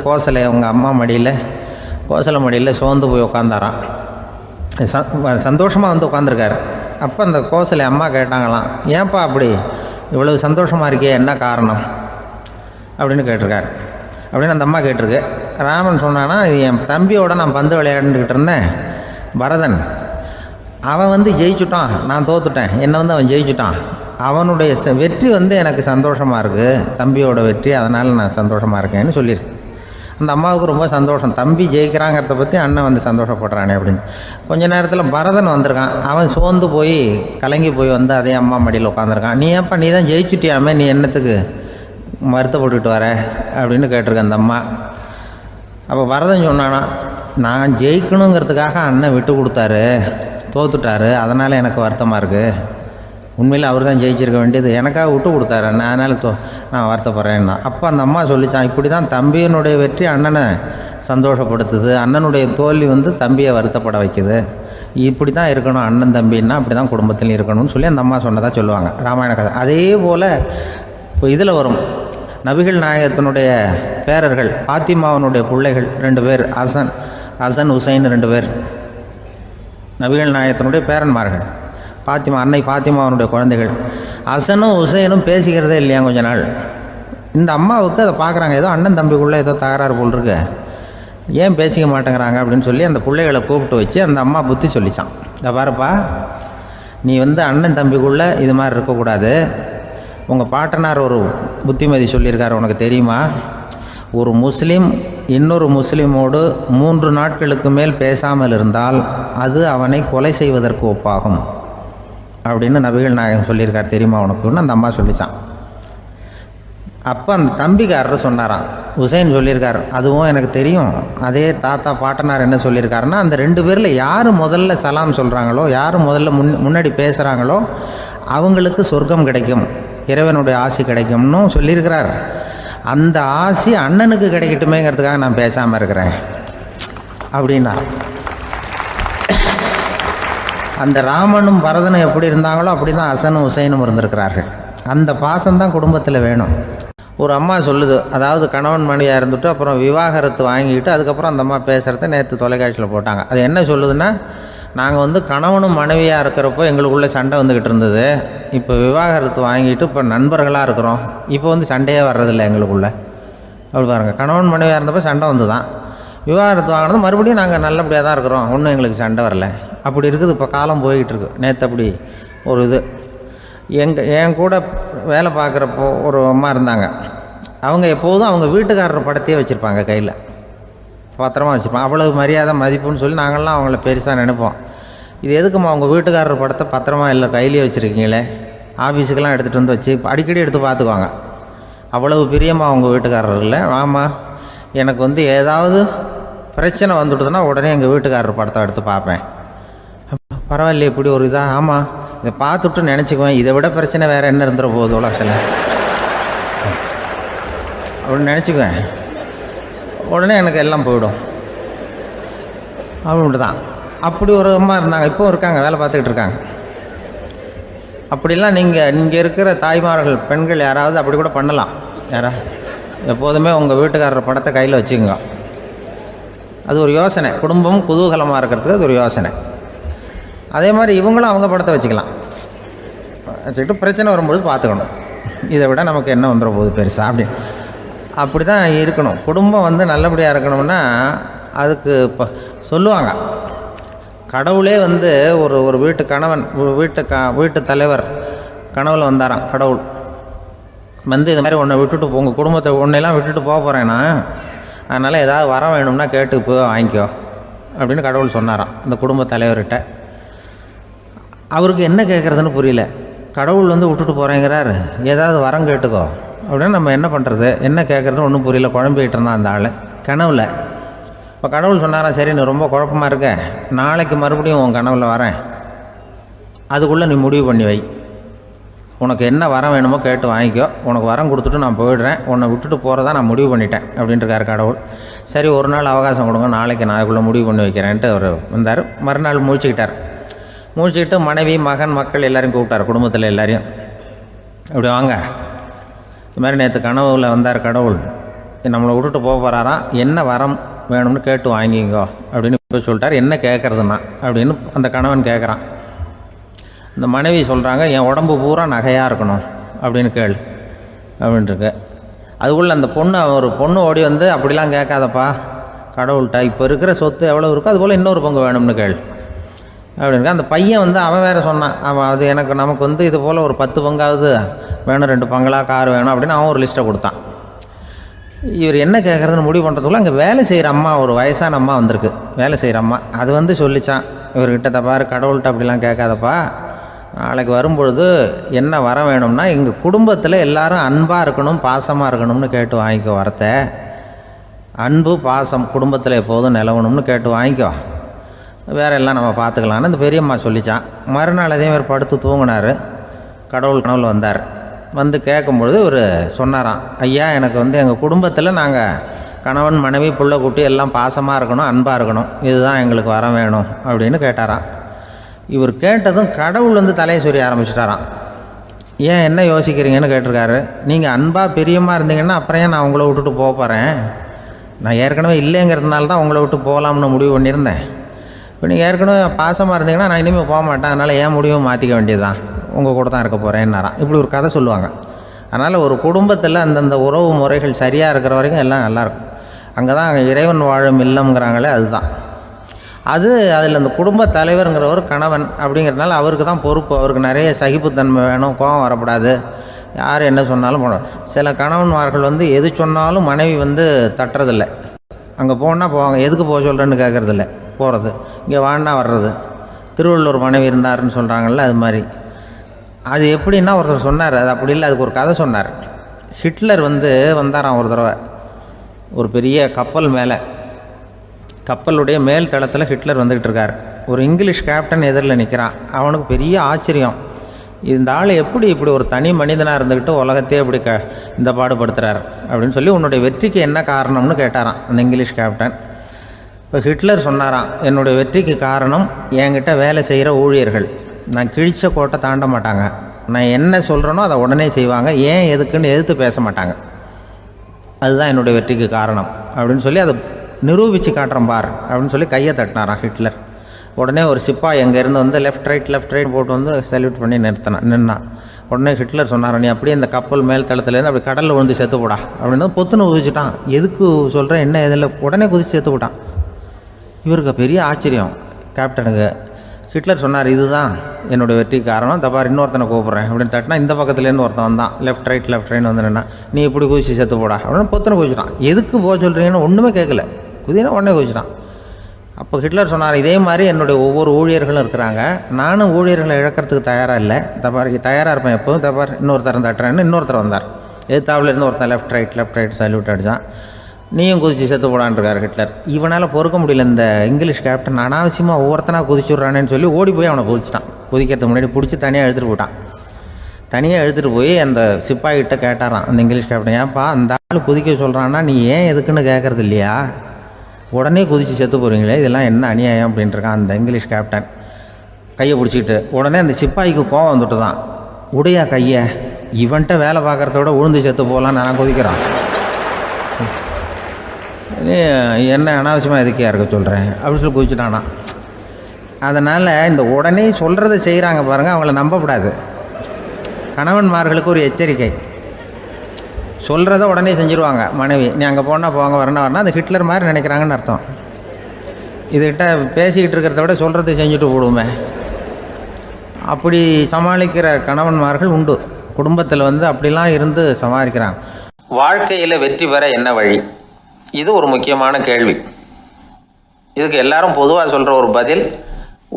கோசலை அவங்க அம்மா மடியில், கோசலை மடியில் சோர்ந்து போய் உட்காந்தாராம். சந்தோஷமாக உட்காந்துருக்காரு. அப்போ அந்த கோசலை அம்மா கேட்டாங்களாம், ஏன்ப்பா அப்படி இவ்வளவு சந்தோஷமாக இருக்கே, என்ன காரணம் அப்படின்னு கேட்டிருக்காரு. அப்படின்னு அந்த அம்மா கேட்டிருக்கு. ராமன் சொன்னான்னா, இது என் தம்பியோட நான் பந்து விளையாண்டுக்கிட்டு இருந்தேன், பரதன் அவன் ஜெயிச்சுட்டான், நான் தோத்துட்டேன், என்னை அவன் ஜெயிச்சுட்டான், அவனுடைய வெற்றி எனக்கு சந்தோஷமாக இருக்குது, தம்பியோட வெற்றி, அதனால் நான் சந்தோஷமாக இருக்கேன்னு சொல்லியிருக்கேன். அந்த அம்மாவுக்கு ரொம்ப சந்தோஷம், தம்பி ஜெயிக்கிறாங்கிறத பற்றி அண்ணன் சந்தோஷப்படுறானே அப்படின்னு. கொஞ்ச நேரத்தில் பரதன் வந்திருக்கான். அவன் சோர்ந்து போய் கலங்கி போய் அதே அம்மா மடியில் உட்காந்துருக்கான். நீ தான் ஜெயிச்சுட்டியாமே, நீ என்னத்துக்கு வருத்தப்பட்டுக்கிட்டு வர அப்படின்னு கேட்டிருக்க அந்த அம்மா. அப்போ பரதன் சொன்னானா, நான் ஜெயிக்கணுங்கிறதுக்காக அண்ணன் விட்டு கொடுத்தாரு, தோத்துட்டாரு, அதனால் எனக்கு வருத்தமாக இருக்குது, உண்மையில் அவர் தான் ஜெயிச்சிருக்க வேண்டியது, எனக்காக விட்டு கொடுத்தாரு அண்ணன், அதனால் நான் வருத்தப்படுறேன்னா. அப்போ அந்த அம்மா சொல்லிச்சான், இப்படி தான் தம்பியினுடைய வெற்றி அண்ணனை சந்தோஷப்படுத்துது, அண்ணனுடைய தோல்வி தம்பியை வருத்தப்பட வைக்குது, இப்படி தான் இருக்கணும் அண்ணன் தம்பின்னா, அப்படி தான் குடும்பத்திலையும் இருக்கணும்னு சொல்லி அந்த அம்மா சொன்னதாக சொல்லுவாங்க ராமாயண கதை. அதே போல் இப்போ இதில் வரும், நபிகள் நாயகத்தினுடைய பேரர்கள் பாத்திமாவனுடைய பிள்ளைகள் 2 பேர், ஹசன் ஹுசைன் 2 பேர் நபிகள் நாயகத்தினுடைய பேரன்மார்கள். அன்னை பாத்திமாவனுடைய குழந்தைகள். ஹசனும் ஹுசைனும் பேசிக்கிறதே இல்லையா கொஞ்ச நாள். இந்த அம்மாவுக்கு அதை பார்க்குறாங்க, ஏதோ அண்ணன் தம்பிக்குள்ளே ஏதோ தகராறு போல் இருக்கு, ஏன் பேசிக்க மாட்டேங்கிறாங்க அப்படின்னு சொல்லி அந்த பிள்ளைகளை கூப்பிட்டு வச்சு அந்த அம்மா புத்தி சொல்லிச்சான். இதை பாருப்பா, நீ அண்ணன் தம்பிக்குள்ளே இது மாதிரி இருக்கக்கூடாது, உங்கள் பாட்டனார் ஒரு புத்திமதி சொல்லியிருக்காரு, உனக்கு தெரியுமா, ஒரு முஸ்லீம் இன்னொரு முஸ்லீமோடு 3 நாட்களுக்கு மேல் பேசாமல் இருந்தால் அது அவனை கொலை செய்வதற்கு ஒப்பாகும் அப்படின்னு நபிகள் நாயகம் சொல்லியிருக்கார், தெரியுமா உனக்குன்னு அந்த அம்மா சொல்லிச்சான். அப்போ அந்த தம்பிக்காரர் சொன்னாராம், ஹுசைன் சொல்லியிருக்கார், அதுவும் எனக்கு தெரியும், அதே தாத்தா பாட்டனார் என்ன சொல்லியிருக்காருன்னா, அந்த 2 பேரில் யார் முதல்ல சலாம் சொல்கிறாங்களோ, யார் முதல்ல முன்னாடி பேசுகிறாங்களோ அவங்களுக்கு சொர்க்கம் கிடைக்கும், இறைவனுடைய ஆசி கிடைக்கும்னு சொல்லியிருக்கிறார். அந்த ஆசி அண்ணனுக்கு கிடைக்கட்டுமேங்கிறதுக்காக நான் பேசாமல் இருக்கிறேன் அப்படின்னா. அந்த ராமனும் பரதனும் எப்படி இருந்தாங்களோ அப்படி தான் ஹசனும் ஹுசைனும் இருந்திருக்கிறார்கள். அந்த பாசம்தான் குடும்பத்தில் வேணும். ஒரு அம்மா சொல்லுது, அதாவது கணவன் மனைவியாக இருந்துட்டு அப்புறம் விவாகரத்து வாங்கிட்டு அதுக்கப்புறம் அந்த அம்மா பேசுகிறத நேற்று தொலைக்காட்சியில் போட்டாங்க. அது என்ன சொல்லுதுன்னா, நாங்கள் கணவனும் மனைவியாக இருக்கிறப்போ எங்களுக்குள்ளே சண்டை வந்துக்கிட்டு இருந்தது, இப்போ விவாகரத்து வாங்கிட்டு இப்போ நண்பர்களாக இருக்கிறோம், இப்போ சண்டையே வர்றதில்லை எங்களுக்குள்ளே. அப்படி பாருங்கள், கணவன் மனைவியாக இருந்தப்போ சண்டை வந்து தான், விவாகரத்து வாங்கினது மறுபடியும் நாங்கள் நல்லபடியாக தான் இருக்கிறோம், ஒன்றும் எங்களுக்கு சண்டை வரல. அப்படி இருக்குது இப்போ காலம் போய்கிட்டு இருக்கு. நேற்று அப்படி ஒரு இது என் கூட வேலை பார்க்குறப்போ ஒரு அம்மா இருந்தாங்க. அவங்க எப்போதும் அவங்க வீட்டுக்காரர் படத்தையே வச்சுருப்பாங்க, கையில் பத்திரமா வச்சுருப்பாங்க. அவ்வளவு மரியாதை மதிப்புன்னு சொல்லி நாங்கள்லாம் அவங்கள பெருசாக நினைப்போம். இது எதுக்குமா அவங்க வீட்டுக்காரர் படத்தை பத்திரமா இல்லை கையிலேயே வச்சுருக்கீங்களே, ஆஃபீஸுக்கெல்லாம் எடுத்துகிட்டு வச்சு அடிக்கடி எடுத்து பார்த்துக்குவாங்க. அவ்வளவு பிரியமாக அவங்க வீட்டுக்காரர் இல்லை. ஆமாம், எனக்கு ஏதாவது பிரச்சனை வந்துவிடுதுன்னா உடனே எங்கள் வீட்டுக்காரர் படத்தை எடுத்து பார்ப்பேன். பரவாயில்ல, இப்படி ஒரு இதாக, ஆமாம் இதை பார்த்துட்டு நினச்சிக்குவேன், இதை விட பிரச்சனை வேறு என்ன இருந்துட போகுது உலகத்தில் அப்படின்னு நினச்சிக்குவேன். உடனே எனக்கு எல்லாம் போயிடும் அப்படின்ட்டு தான். அப்படி ஒரு அம்மா இருந்தாங்க, இப்போ இருக்காங்க, வேலை பார்த்துக்கிட்டு இருக்காங்க. அப்படிலாம் நீங்கள் இங்கே இருக்கிற தாய்மார்கள் பெண்கள் யாராவது அப்படி கூட பண்ணலாம். எப்போதுமே உங்கள் வீட்டுக்காரர் படத்தை கையில் வச்சுக்கோங்க. அது ஒரு யோசனை, குடும்பம் குதூகலமாக இருக்கிறதுக்கு அது ஒரு யோசனை. அதே மாதிரி இவங்களும் அவங்க படத்தை வச்சுக்கலாம். வச்சுக்கிட்டு பிரச்சனை வரும்பொழுது பார்த்துக்கணும், இதை விட நமக்கு என்ன வந்துட போகுது பெருசாக அப்படி தான் இருக்கணும். குடும்பம் வந்து நல்லபடியாக இருக்கணும்னா அதுக்கு இப்போ சொல்லுவாங்க, கடவுளே வந்து ஒரு வீட்டு கணவன் வீட்டு தலைவர் கனவுல வந்தாராம். கடவுள் வந்து இது மாதிரி உன்னை விட்டுட்டு உங்கள் குடும்பத்தை உன்னையெல்லாம் விட்டுட்டு போக போகிறேன்னா, அதனால் ஏதாவது வரம் வேணும்னா கேட்டு போய் வாங்கிக்கோ அப்படின்னு கடவுள் சொன்னாராம் அந்த குடும்ப தலைவர்கிட்ட. அவருக்கு என்ன கேட்குறதுன்னு புரியல. கடவுள் வந்து விட்டுட்டு போகிறேங்கிறார், ஏதாவது வரம் கேட்டுக்கோ அப்படின்னு நம்ம என்ன பண்ணுறது, என்ன கேட்குறதுன்னு ஒன்றும் புரியல. குழம்பிக்கிட்டு இருந்தான் அந்த ஆள் கனவில். இப்போ கடவுள் சொன்னாராம், சரி நீ ரொம்ப குழப்பமாக இருக்க, நாளைக்கு மறுபடியும் உன் கனவில் வரேன், அதுக்குள்ளே நீ முடிவு பண்ணி வை, உனக்கு என்ன வரம் வேணுமோ கேட்டு வாங்கிக்கோ, உனக்கு வரம் கொடுத்துட்டு நான் போயிடுறேன், உன்னை விட்டுட்டு போகிறதா நான் முடிவு பண்ணிட்டேன் அப்படின்ட்டுருக்காரு கடவுள். சரி ஒரு நாள் அவகாசம் கொடுங்க, நாளைக்கு நான் அதுக்குள்ளே முடிவு பண்ணி வைக்கிறேன்ட்டு அவர் வந்தார். மறுநாள் முழிச்சுக்கிட்டார். முழிச்சுக்கிட்டு மனைவி மகன் மக்கள் எல்லோரையும் கூப்பிட்டார், குடும்பத்தில் எல்லாரையும். இப்படி வாங்க, இது மாதிரி நேற்று கனவுல வந்தார் கடவுள், நம்மளை விட்டுட்டு போக போகிறாராம், என்ன வரம் வேணும்னு கேட்டு வாங்கிங்கோ அப்படின்னு இப்போ சொல்லிட்டார். என்ன கேட்குறதுன்னா அப்படின்னு அந்த கணவன் கேட்குறான். இந்த மனைவி சொல்கிறாங்க, என் உடம்பு பூரா நகையாக இருக்கணும் அப்படின்னு கேள் அப்படின்ட்டுருக்கு. அதுக்குள்ளே அந்த ஒரு பொண்ணு ஓடி வந்து, அப்படிலாம் கேட்காதப்பா கடவுள்கிட்ட, இப்போ இருக்கிற சொத்து எவ்வளோ இருக்கோ அதுபோல் இன்னொரு பங்கு வேணும்னு கேள் அப்படின்னு. அந்த பையன் வந்து அவன் வேறு சொன்னான், அவன் அது நமக்கு வந்து இது போல் ஒரு 10 பங்காவது வேணும், 2 பங்களா கார் வேணும் அப்படின்னு அவன் ஒரு லிஸ்ட்டை கொடுத்தான். இவர் என்ன கேட்குறதுன்னு முடிவு பண்ணுறதுக்குள்ள அங்கே வேலை செய்கிற அம்மா, ஒரு வயசான அம்மா வந்திருக்கு, வேலை செய்கிற அம்மா. அது வந்து சொல்லிச்சான் இவர்கிட்ட, தப்பாரு கடவுள்கிட்ட அப்படிலாம் கேட்காதப்பா, நாளைக்கு வரும்பொழுது என்ன வர வேணும்னா எங்கள் குடும்பத்தில் எல்லாரும் அன்பாக இருக்கணும் பாசமாக இருக்கணும்னு கேட்டு வாங்கிக்கோ வரத்தை, அன்பு பாசம் குடும்பத்தில் எப்போதும் நிலவணும்னு கேட்டு வாங்கிக்கோ, வேற எல்லாம் நம்ம பார்த்துக்கலான்னு அந்த பெரியம்மா சொல்லிச்சான். மறுநாள் அதே மாதிரி படுத்து தூங்கினார். கடவுள் கனவுல வந்தார். வந்து கேட்கும்பொழுது இவர் சொன்னாராம், ஐயா எனக்கு வந்து எங்கள் குடும்பத்தில் நாங்கள் கணவன் மனைவி புள்ள குட்டி எல்லாம் பாசமாக இருக்கணும் அன்பாக இருக்கணும், இதுதான் எங்களுக்கு வர வேணும் அப்படின்னு கேட்டாராம். இவர் கேட்டதும் கடவுள் வந்து தலையை சொரிய ஆரம்பிச்சிட்டாராம். ஏன் என்ன யோசிக்கிறீங்கன்னு கேட்டிருக்காரு. நீங்கள் அன்பாக பிரியமாக இருந்தீங்கன்னா அப்புறம் ஏன் நான் உங்களை விட்டுட்டு போக போகிறேன், நான் ஏற்கனவே இல்லைங்கிறதுனால தான் உங்களை விட்டு போகலாம்னு முடிவு பண்ணியிருந்தேன். இப்போ நீங்கள் ஏற்கனவே பாசமாக இருந்தீங்கன்னா நான் இனிமேல் போக மாட்டேன், அதனால் ஏன் முடிவும் மாற்றிக்க வேண்டியது தான், உங்கள் கூட தான் இருக்க போகிறேன்னாராம். இப்படி ஒரு கதை சொல்லுவாங்க. அதனால் ஒரு குடும்பத்தில் அந்தந்த உறவு முறைகள் சரியாக இருக்கிற வரைக்கும் எல்லாம் நல்லாயிருக்கும். அங்கே தான் இறைவன் வாழும் இல்லம்ங்கிறாங்களே, அதுதான் அது. அதில் அந்த குடும்ப தலைவருங்கிறவர் கணவன் அப்படிங்கிறதுனால அவருக்கு தான் பொறுப்பு. அவருக்கு நிறைய சகிப்புத்தன்மை வேணும், கோபம் வரக்கூடாது, யார் என்ன சொன்னாலும் போகணும். சில கணவன்மார்கள் வந்து எது சொன்னாலும் மனைவி வந்து தட்டுறதில்லை, அங்கே போனால் போவாங்க, எதுக்கு போக சொல்கிறேன்னு கேட்குறதில்ல, போகிறது, இங்கே வான்னா வர்றது. திருவள்ளூர் மனைவி இருந்தாருன்னு சொல்கிறாங்கல்ல, அது மாதிரி. அது எப்படின்னா ஒருத்தர் சொன்னார், அது அப்படி இல்லை, அதுக்கு ஒரு கதை சொன்னார். ஹிட்லர் வந்து வந்தாராம் ஒரு தடவை, ஒரு பெரிய கப்பல் மேலே, கப்பலுடைய மேல் தளத்தில் ஹிட்லர் வந்துக்கிட்டு இருக்கார். ஒரு இங்கிலீஷ் கேப்டன் எதிரில் நிற்கிறான். அவனுக்கு பெரிய ஆச்சரியம், இந்த ஆள் எப்படி இப்படி ஒரு தனி மனிதனாக இருந்துக்கிட்டு உலகத்தையே இப்படி இந்த பாடுபடுத்துகிறார் அப்படின்னு சொல்லி, உன்னுடைய வெற்றிக்கு என்ன காரணம்னு கேட்டாராம் அந்த இங்கிலீஷ் கேப்டன். இப்போ ஹிட்லர் சொன்னாராம், என்னுடைய வெற்றிக்கு காரணம் என்கிட்ட வேலை செய்கிற ஊழியர்கள், நான் கிழிச்ச கோட்டை தாண்ட மாட்டாங்க, நான் என்ன சொல்கிறேனோ அதை உடனே செய்வாங்க, ஏன் எதுக்குன்னு எதிர்த்து பேச மாட்டாங்க, அதுதான் என்னுடைய வெற்றிக்கு காரணம் அப்படின்னு சொல்லி அதை நிரூபித்து காட்டுறேன் பார் அப்படின்னு சொல்லி கையை தட்டினாராம் ஹிட்லர். உடனே ஒரு சிப்பாய் அங்கேருந்து வந்து லெஃப்ட் ரைட் போட்டு வந்து சல்யூட் பண்ணி நின்னான். உடனே ஹிட்லர் சொன்னார், நீ அப்படியே இந்த கப்பல் மேல் தளத்துலேருந்து அப்படி கடலில் விழுந்து செத்து போடா அப்படின்னு பொத்துன்னு குதிச்சுட்டான். எதுக்கு சொல்கிறேன் என்ன இதில், உடனே குதிச்சு செத்து போட்டான். இவருக்கு பெரிய ஆச்சரியம் கேப்டனுக்கு. ஹிட்லர் சொன்னார், இதுதான் என்னுடைய வெற்றிக்கு காரணம், தப்பார் இன்னொருத்தனை கூப்பிட்றேன் அப்படின்னு தட்டினா இந்த பக்கத்துலேருந்து ஒருத்தன் வந்தான், லெஃப்ட் ரைட் வந்து நின்னா, நீ இப்படி குதிச்சு செத்து போடா அப்படின்னு பொத்துன்னு குதிச்சுட்டான். எதுக்கு போக சொல்கிறீங்கன்னு ஒன்றுமே கேட்கல, குதினா உடனே குதிச்சுட்டான். அப்போ ஹிட்லர் சொன்னார், இதே மாதிரி என்னுடைய ஒவ்வொரு ஊழியர்களும் இருக்கிறாங்க, நானும் ஊழியர்களை இழக்கிறதுக்கு தயாராக இல்லை, தப்பார் தயாராக இருப்பேன் எப்போதும், தப்பார் இன்னொருத்தரம் தட்டுறேன்னு இன்னொருத்தர் வந்தார். எதிர்த்தாப்புலேருந்து ஒருத்தன் லெஃப்ட் ரைட் சல்யூட் அடித்தான். நீயும் குதிச்சு செத்து போடான்ருக்கார் ஹிட்லர். இவனால் பொறுக்க முடியல, இந்த இங்கிலீஷ் கேப்டன் அனாவசியமாக ஒவ்வொருத்தனாக குதிச்சுட்றானேன்னு சொல்லி ஓடி போய் அவனை குதிச்சிட்டான். குதிக்கிறதுக்கு முன்னாடி பிடிச்சி தனியாக எடுத்துகிட்டு போட்டான். தனியாக எடுத்துகிட்டு போய் அந்த சிப்பாய்கிட்ட கேட்டாரான் அந்த இங்கிலீஷ் கேப்டன், ஏன்ப்பா அந்த ஆள் குதிக்க சொல்கிறான்னா நீ ஏன் எதுக்குன்னு கேட்குறது இல்லையா, உடனே குதித்து செத்து போகிறீங்களே, இதெல்லாம் என்ன அநியாயம் அப்படின்ட்டுருக்கான் அந்த இங்கிலீஷ் கேப்டன் கையை பிடிச்சிக்கிட்டு. உடனே அந்த சிப்பாய்க்கு கோவம் வந்துட்டு தான், உடையா கையை, இவன்ட்ட வேலை பார்க்குறத விட உழுந்து செத்து போகலான்னு நான் கொதிக்கிறான். என்ன அனாவசியமாக எதுக்கே இருக்க சொல்கிறேன் அப்படின்னு சொல்லி குதிச்சுட்டானா. அதனால் இந்த உடனே சொல்கிறத செய்கிறாங்க பாருங்கள், அவங்கள நம்பக்கூடாது. கணவன்மார்களுக்கு ஒரு எச்சரிக்கை. சொல்கிறத உடனே செஞ்சுருவாங்க மனைவி. நீ அங்கே போனால் போங்க, வரணும் அது ஹிட்லர் மாதிரி நினைக்கிறாங்கன்னு அர்த்தம். இதுகிட்ட பேசிக்கிட்டு இருக்கிறத விட சொல்கிறத செஞ்சுட்டு போடுவோமே. அப்படி சமாளிக்கிற கணவன்மார்கள் உண்டு. குடும்பத்தில் அப்படிலாம் இருந்து சமாளிக்கிறாங்க. வாழ்க்கையில் வெற்றி பெற என்ன வழி? இது ஒரு முக்கியமான கேள்வி. இதுக்கு எல்லாரும் பொதுவாக சொல்கிற ஒரு பதில்,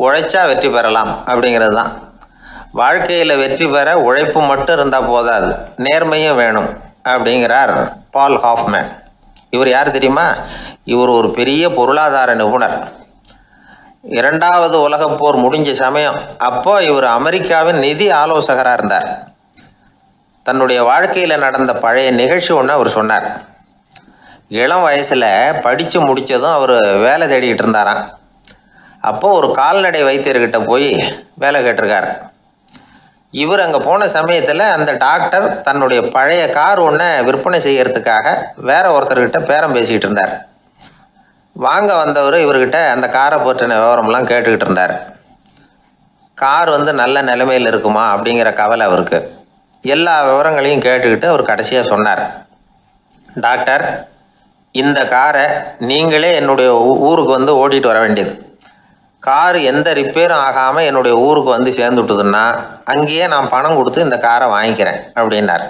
உழைச்சா வெற்றி பெறலாம் அப்படிங்கிறது தான். வாழ்க்கையில் வெற்றி பெற உழைப்பு மட்டும் இருந்தால் போதாது, நேர்மையும் வேணும் அப்படிங்கிறார் பால் ஹாஃப்மேன். இவர் யார் தெரியுமா? இவர் ஒரு பெரிய பொருளாதார நிபுணர். 2வது உலகப் போர் முடிஞ்ச சமயம் அப்போ இவர் அமெரிக்காவின் நிதி ஆலோசகராக இருந்தார். தன்னுடைய வாழ்க்கையில் நடந்த பழைய நிகழ்ச்சி ஒன்று அவர் சொன்னார். இளம் வயசில் படித்து முடித்ததும் அவர் வேலை தேடிக்கிட்டு இருந்தாராம். அப்போது ஒரு கால்நடை வைத்தியர்கிட்ட போய் வேலை கேட்டிருக்கார். இவர் அங்கே போன சமயத்தில் அந்த டாக்டர் தன்னுடைய பழைய கார் ஒன்றை விற்பனை செய்யறதுக்காக வேற ஒருத்தர்கிட்ட பேரம் பேசிக்கிட்டு இருந்தார். வாங்க வந்தவர் இவர்கிட்ட அந்த காரை பற்றின விவரம்லாம் கேட்டுக்கிட்டு இருந்தார். கார் நல்ல நிலைமையில் இருக்குமா அப்படிங்கிற கவலை அவருக்கு. எல்லா விவரங்களையும் கேட்டுக்கிட்டு அவர் கடைசியாக சொன்னார், டாக்டர், இந்த காரை நீங்களே என்னுடைய ஊருக்கு ஓட்டிகிட்டு வர வேண்டியது. காரு எந்த ரிப்பேரும் ஆகாமல் என்னுடைய ஊருக்கு சேர்ந்துட்டுதுன்னா அங்கேயே நான் பணம் கொடுத்து இந்த காரை வாங்கிக்கிறேன் அப்படின்னார்.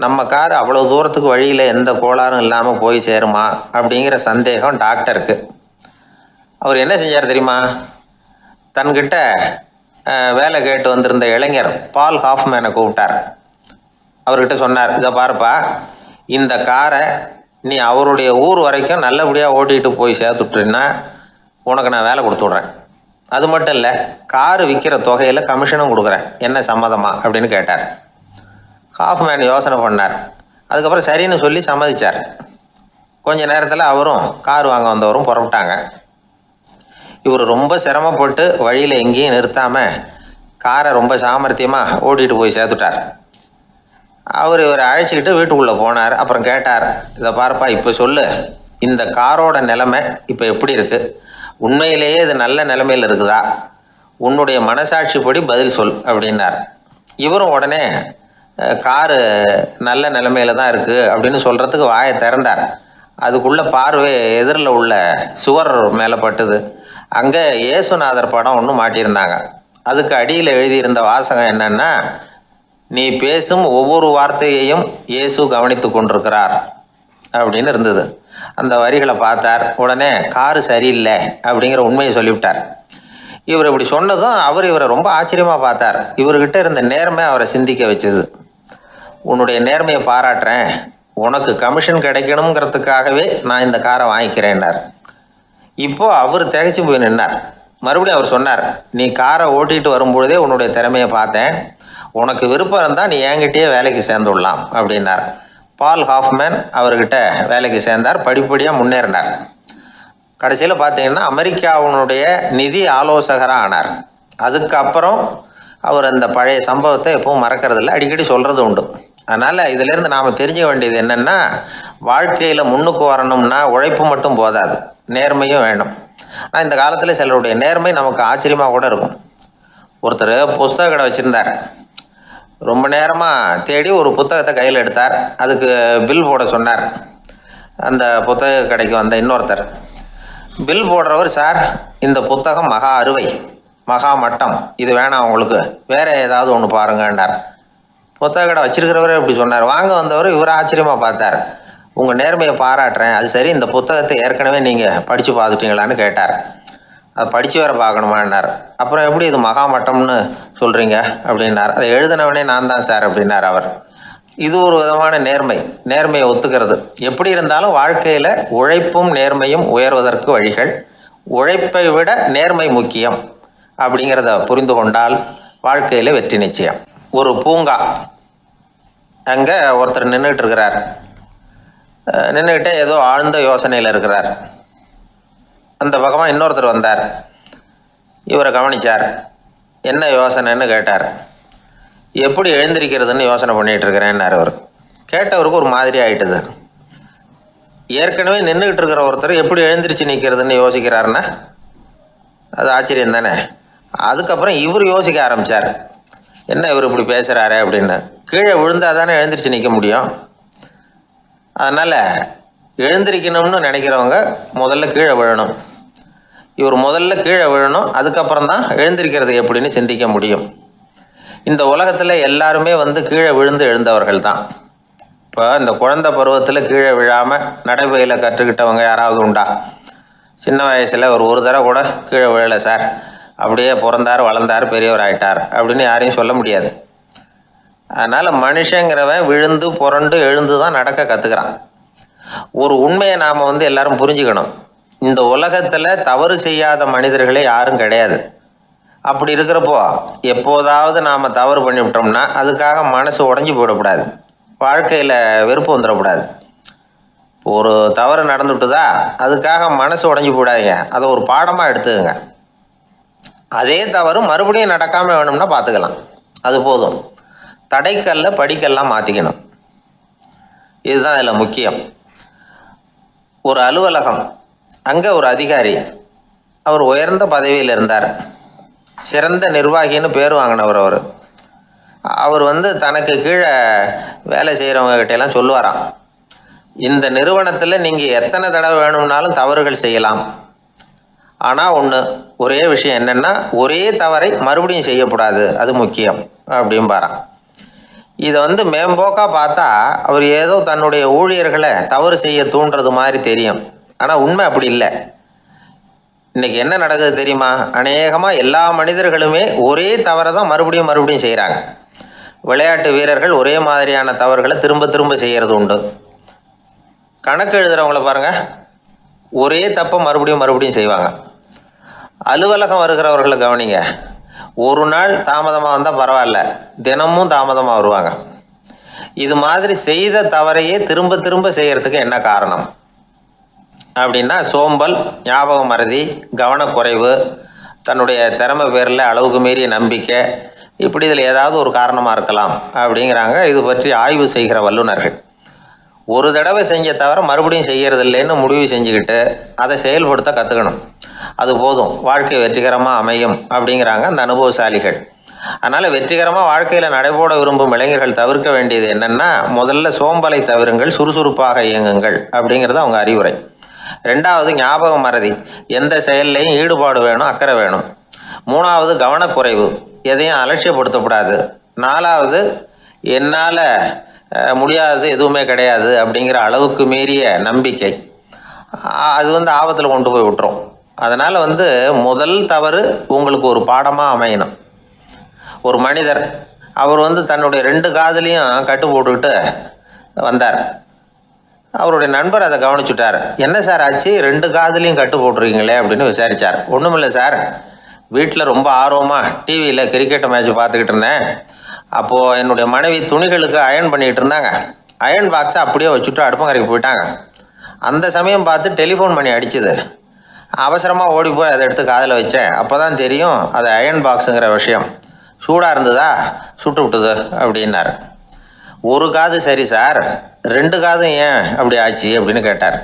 நம்ம கார் அவ்வளோ தூரத்துக்கு வழியில் எந்த கோளாறும் இல்லாமல் போய் சேருமா அப்படிங்கிற சந்தேகம் டாக்டருக்கு. அவர் என்ன செஞ்சார் தெரியுமா? தன்கிட்ட வேலை கேட்டு வந்திருந்த இளைஞர் பால் ஹாஃப்மேனை கூப்பிட்டார். அவர்கிட்ட சொன்னார், இதை பாருப்பா, இந்த காரை நீ அவருடைய ஊர் வரைக்கும் நல்லபடியாக ஓட்டிகிட்டு போய் சேர்த்துட்டுன்னா உனக்கு நான் வேலை கொடுத்து விட்றேன். அது மட்டும் இல்லை, காரு விற்கிற தொகையில் கமிஷனும் கொடுக்குறேன், என்ன சம்மதமா அப்படின்னு கேட்டார். ஹாஃப்மேன் யோசனை பண்ணார். அதுக்கப்புறம் சரின்னு சொல்லி சம்மதிச்சார். கொஞ்ச நேரத்தில் அவரும் கார் வாங்க வந்தவரும் புறப்பட்டாங்க. இவர் ரொம்ப சிரமப்பட்டு வழியில் எங்கேயும் நிறுத்தாமல் காரை ரொம்ப சாமர்த்தியமாக ஓட்டிகிட்டு போய் சேர்த்துட்டார். இவரை அழைச்சிக்கிட்டு வீட்டுக்குள்ளே போனார். அப்புறம் கேட்டார், இதை பாருப்பா, இப்போ சொல்லு, இந்த காரோட நிலைமை இப்போ எப்படி இருக்குது? உண்மையிலேயே இது நல்ல நிலைமையில் இருக்குதா? உன்னுடைய மனசாட்சிப்படி பதில் சொல் அப்படின்னார். இவரும் உடனே காரு நல்ல நிலைமையில தான் இருக்குது அப்படின்னு சொல்கிறதுக்கு வாயை திறந்தார். அதுக்குள்ளே பார்வை எதிரில் உள்ள சுவர் மேலே பட்டுது. அங்கே இயேசுநாதர் படம் ஒன்று மாட்டியிருந்தாங்க. அதுக்கு அடியில் எழுதியிருந்த வாசகம் என்னன்னா, நீ பேசும் ஒவ்வொரு வார்த்தையையும் இயேசு கவனித்து கொண்டிருக்கிறார் அப்படின்னு இருந்தது. அந்த வரிகளை பார்த்தார். உடனே காரு சரியில்லை அப்படிங்கிற உண்மையை சொல்லிவிட்டார். இவர் இப்படி சொன்னதும் இவரை ரொம்ப ஆச்சரியமாக பார்த்தார். இவர்கிட்ட இருந்த நேர்மை அவரை சிந்திக்க வச்சது. உன்னுடைய நேர்மையை பாராட்டுறேன், உனக்கு கமிஷன் கிடைக்கணுங்கிறதுக்காகவே நான் இந்த காரை வாங்கிக்கிறேன்னார். இப்போ அவர் திகைச்சு போய் நின்னார். மறுபடியும் அவர் சொன்னார், நீ காரை ஓட்டிகிட்டு வரும்பொழுதே உன்னுடைய திறமையை பார்த்தேன், உனக்கு விருப்பம் இருந்தால் நீ என்கிட்டயே வேலைக்கு சேர்ந்துடலாம் அப்படின்னார். பால் ஹாஃப்மேன் அவர்கிட்ட வேலைக்கு சேர்ந்தார். படிப்படியாக முன்னேறினார். கடைசியில் பார்த்தீங்கன்னா அமெரிக்காவினுடைய நிதி ஆலோசகராக ஆனார். அதுக்கப்புறம் அவர் அந்த பழைய சம்பவத்தை எப்பவும் மறக்கிறதில்ல, அடிக்கடி சொல்கிறது உண்டு. அதனால் இதிலேருந்து நாம் தெரிஞ்ச வேண்டியது என்னென்னா, வாழ்க்கையில் முன்னுக்கு வரணும்னா உழைப்பு மட்டும் போதாது, நேர்மையும் வேணும். ஆனால் இந்த காலத்தில் சிலருடைய நேர்மை நமக்கு ஆச்சரியமாக கூட இருக்கும். ஒருத்தர் புஸ்தக கடை வச்சுருந்தார். ரொம்ப நேரமாக தேடி ஒரு புத்தகத்தை கையில் எடுத்தார். அதுக்கு பில் போட சொன்னார். அந்த புத்தக கடைக்கு வந்த இன்னொருத்தர் பில் போடுறவர், சார், இந்த புத்தகம் மகா அறுவை, மகா மட்டம், இது வேணாம் உங்களுக்கு, வேற ஏதாவது ஒன்று பாருங்கன்னார். புத்தக கடை வச்சிருக்கிறவரே இப்படி சொன்னார். வாங்க வந்தவர் இவர் ஆச்சரியமாக பார்த்தார். உங்கள் நேர்மையை பாராட்டுறேன், அது சரி, இந்த புத்தகத்தை ஏற்கனவே நீங்கள் படித்து பார்த்துட்டீங்களான்னு கேட்டார். அதை படித்து வேற பார்க்கணுமான்னார். அப்புறம் எப்படி இது மகா மட்டம்னு சொல்கிறீங்க அப்படின்னார். அதை எழுதினவனே நான் தான் சார் அப்படின்னார் அவர். இது ஒரு விதமான நேர்மை, நேர்மையை ஒத்துக்கிறது. எப்படி இருந்தாலும் வாழ்க்கையில் உழைப்பும் நேர்மையும் உயர்வதற்கு வழிகள். உழைப்பை விட நேர்மை முக்கியம் அப்படிங்கிறத புரிந்து கொண்டால் வாழ்க்கையில் வெற்றி நிச்சயம். ஒரு பூங்கா, அங்கே ஒருத்தர் நின்றுட்டு இருக்கிறார். நின்றுக்கிட்டே ஏதோ ஆழ்ந்த யோசனையில் இருக்கிறார். அந்த பக்கமாக இன்னொருத்தர் வந்தார். இவரை கவனித்தார். என்ன யோசனைன்னு கேட்டார். எப்படி எழுந்திருக்கிறதுன்னு யோசனை பண்ணிட்டு இருக்கிறேன்னாரு அவர். கேட்டவருக்கு ஒரு மாதிரி ஆயிட்டுது. ஏற்கனவே நின்றுக்கிட்டு இருக்கிற ஒருத்தர் எப்படி எழுந்திரிச்சு நிற்கிறதுன்னு யோசிக்கிறாருன்னா அது ஆச்சரியம் தானே. அதுக்கப்புறம் இவர் யோசிக்க ஆரம்பித்தார், என்ன இவர் இப்படி பேசுகிறாரு அப்படின்னு. கீழே விழுந்தால் தானே எழுந்திரிச்சு நிற்க முடியும். அதனால் எழுந்திரிக்கணும்னு நினைக்கிறவங்க முதல்ல கீழே விழணும். இவர் முதல்ல கீழே விழணும், அதுக்கப்புறம் தான் எழுந்திருக்கிறது எப்படின்னு சிந்திக்க முடியும். இந்த உலகத்தில் எல்லாருமே கீழே விழுந்து எழுந்தவர்கள் தான். இப்போ இந்த குழந்தை பருவத்தில் கீழே விழாமல் நடைபயில கற்றுக்கிட்டவங்க யாராவது உண்டா? சின்ன வயசில் ஒரு தடவை கூட கீழே விழலை சார், அப்படியே பிறந்தார் வளர்ந்தார் பெரியவர் ஆயிட்டார் அப்படின்னு யாரையும் சொல்ல முடியாது. அதனால் மனுஷங்கிறவன் விழுந்து புரண்டு எழுந்து தான் நடக்க கற்றுக்கிறான். ஒரு உண்மையை நாம் எல்லாரும் புரிஞ்சுக்கணும். இந்த உலகத்தில் தவறு செய்யாத மனிதர்களே யாரும் கிடையாது. அப்படி இருக்கிறப்போ எப்போதாவது நாம் தவறு பண்ணிவிட்டோம்னா அதுக்காக மனசு உடஞ்சி போயிடக்கூடாது, வாழ்க்கையில் வெறுப்பு வந்துடக்கூடாது. ஒரு தவறு நடந்துவிட்டுதா அதுக்காக மனசு உடஞ்சி போடாதீங்க, அதை ஒரு பாடமாக எடுத்துக்கங்க. அதே தவறு மறுபடியும் நடக்காமல் வேணும்னா பார்த்துக்கலாம், அது போதும். தடைக்கல்ல படிக்கல்லாம் மாற்றிக்கணும், இதுதான் இதில் முக்கியம். ஒரு அலுவலகம், அங்கே ஒரு அதிகாரி, அவர் உயர்ந்த பதவியில் இருந்தார், சிறந்த நிர்வாகின்னு பேர் வாங்கினவர். அவர் தனக்கு கீழே வேலை செய்கிறவங்க கிட்டெல்லாம் சொல்லுவாராம், இந்த நிறுவனத்தில் நீங்கள் எத்தனை தடவை வேணும்னாலும் தவறுகள் செய்யலாம், ஆனால் ஒரே விஷயம் என்னென்னா ஒரே தவறை மறுபடியும் செய்யக்கூடாது, அது முக்கியம் அப்படின்பாராம். இதை மேம்போக்காக பார்த்தா அவர் ஏதோ தன்னுடைய ஊழியர்களை தவறு செய்ய தூண்டுறது மாதிரி தெரியும். ஆனால் உண்மை அப்படி இல்லை. இன்னைக்கு என்ன நடக்குது தெரியுமா? அநேகமாக எல்லா மனிதர்களுமே ஒரே தவறை தான் மறுபடியும் மறுபடியும் செய்கிறாங்க. விளையாட்டு வீரர்கள் ஒரே மாதிரியான தவறுகளை திரும்ப திரும்ப செய்கிறது உண்டு. கணக்கு எழுதுகிறவங்கள பாருங்கள், ஒரே தப்பை மறுபடியும் மறுபடியும் செய்வாங்க. அலுவலகம் வருகிறவர்களை கவனிங்க, ஒரு நாள் தாமதமாக வந்தால் பரவாயில்ல, தினமும் தாமதமாக வருவாங்க. இது மாதிரி செய்த தவறையே திரும்ப திரும்ப செய்கிறதுக்கு என்ன காரணம் அப்படின்னா சோம்பல், ஞாபக மறதி, கவனக்குறைவு, தன்னுடைய திறமை பேரில் அளவுக்கு மீறிய நம்பிக்கை, இப்படி இதில் ஏதாவது ஒரு காரணமாக இருக்கலாம் அப்படிங்கிறாங்க இது பற்றி ஆய்வு செய்கிற வல்லுநர்கள். ஒரு தடவை செஞ்ச தவிர மறுபடியும் செய்கிறது இல்லைன்னு முடிவு செஞ்சுக்கிட்டு அதை செயல்படுத்த கற்றுக்கணும், அது போதும், வாழ்க்கை வெற்றிகரமாக அமையும் அப்படிங்கிறாங்க அந்த அனுபவசாலிகள். அதனால் வெற்றிகரமாக வாழ்க்கையில் நடைபோட விரும்பும் இளைஞர்கள் தவிர்க்க வேண்டியது என்னென்னா, முதல்ல சோம்பலை தவிருங்கள், சுறுசுறுப்பாக இயங்குங்கள் அப்படிங்கிறது அவங்க அறிவுரை. ரெண்டாவது ஞாபக மறதி, எந்த செயல்லையும் ஈடுபாடு வேணும், அக்கறை வேணும். மூணாவது கவனக்குறைவு, எதையும் அலட்சியப்படுத்தக்கூடாது. நாலாவது என்னால் முடியாது, எதுவுமே கிடையாது அப்படிங்கிற அளவுக்கு மீறிய நம்பிக்கை, அது ஆபத்தில் கொண்டு போய் விட்டுரும். அதனால் முதல் தவறு உங்களுக்கு ஒரு பாடமாக அமையணும். ஒரு மனிதர் அவர் தன்னுடைய 2 காதுலையும் கட்டு போட்டுக்கிட்டு வந்தார். அவருடைய நண்பர் அதை கவனிச்சுட்டார். என்ன சார் ஆச்சு, 2 காதுலையும் கட்டு போட்டுருக்கீங்களே அப்படின்னு விசாரித்தார். ஒன்றுமில்லை சார், வீட்டில் ரொம்ப ஆர்வமாக டிவியில் கிரிக்கெட் மேட்ச் பார்த்துக்கிட்டு இருந்தேன். அப்போது என்னுடைய மனைவி துணிகளுக்கு அயர்ன் பண்ணிகிட்டு இருந்தாங்க. அயர்ன் பாக்ஸை அப்படியே வச்சுட்டு அடுப்பங்கரைக்கு போயிட்டாங்க. அந்த சமயம் பார்த்து டெலிஃபோன் பண்ணி அடிச்சுது. அவசரமாக ஓடி போய் அதை எடுத்து காதில் வச்சேன். அப்போ தான் தெரியும் அது அயர்ன் பாக்ஸுங்கிற விஷயம். சூடாக இருந்ததா, சுட்டு விட்டுது அப்படின்னார். ஒரு காது சரி சார், 2 காதும் ஏன் அப்படி ஆச்சு அப்படின்னு கேட்டார்.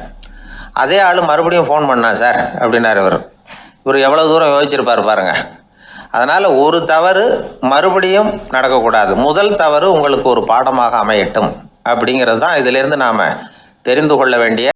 அதே ஆள் மறுபடியும் ஃபோன் பண்ணா சார் அப்படின்னார் இவர் எவ்வளோ தூரம் யோசிச்சிருப்பார் பாருங்க. அதனால் ஒரு தவறு மறுபடியும் நடக்கக்கூடாது, முதல் தவறு உங்களுக்கு ஒரு பாடமாக அமையட்டும் அப்படிங்கிறது தான் இதிலிருந்து நாம் தெரிந்து கொள்ள வேண்டிய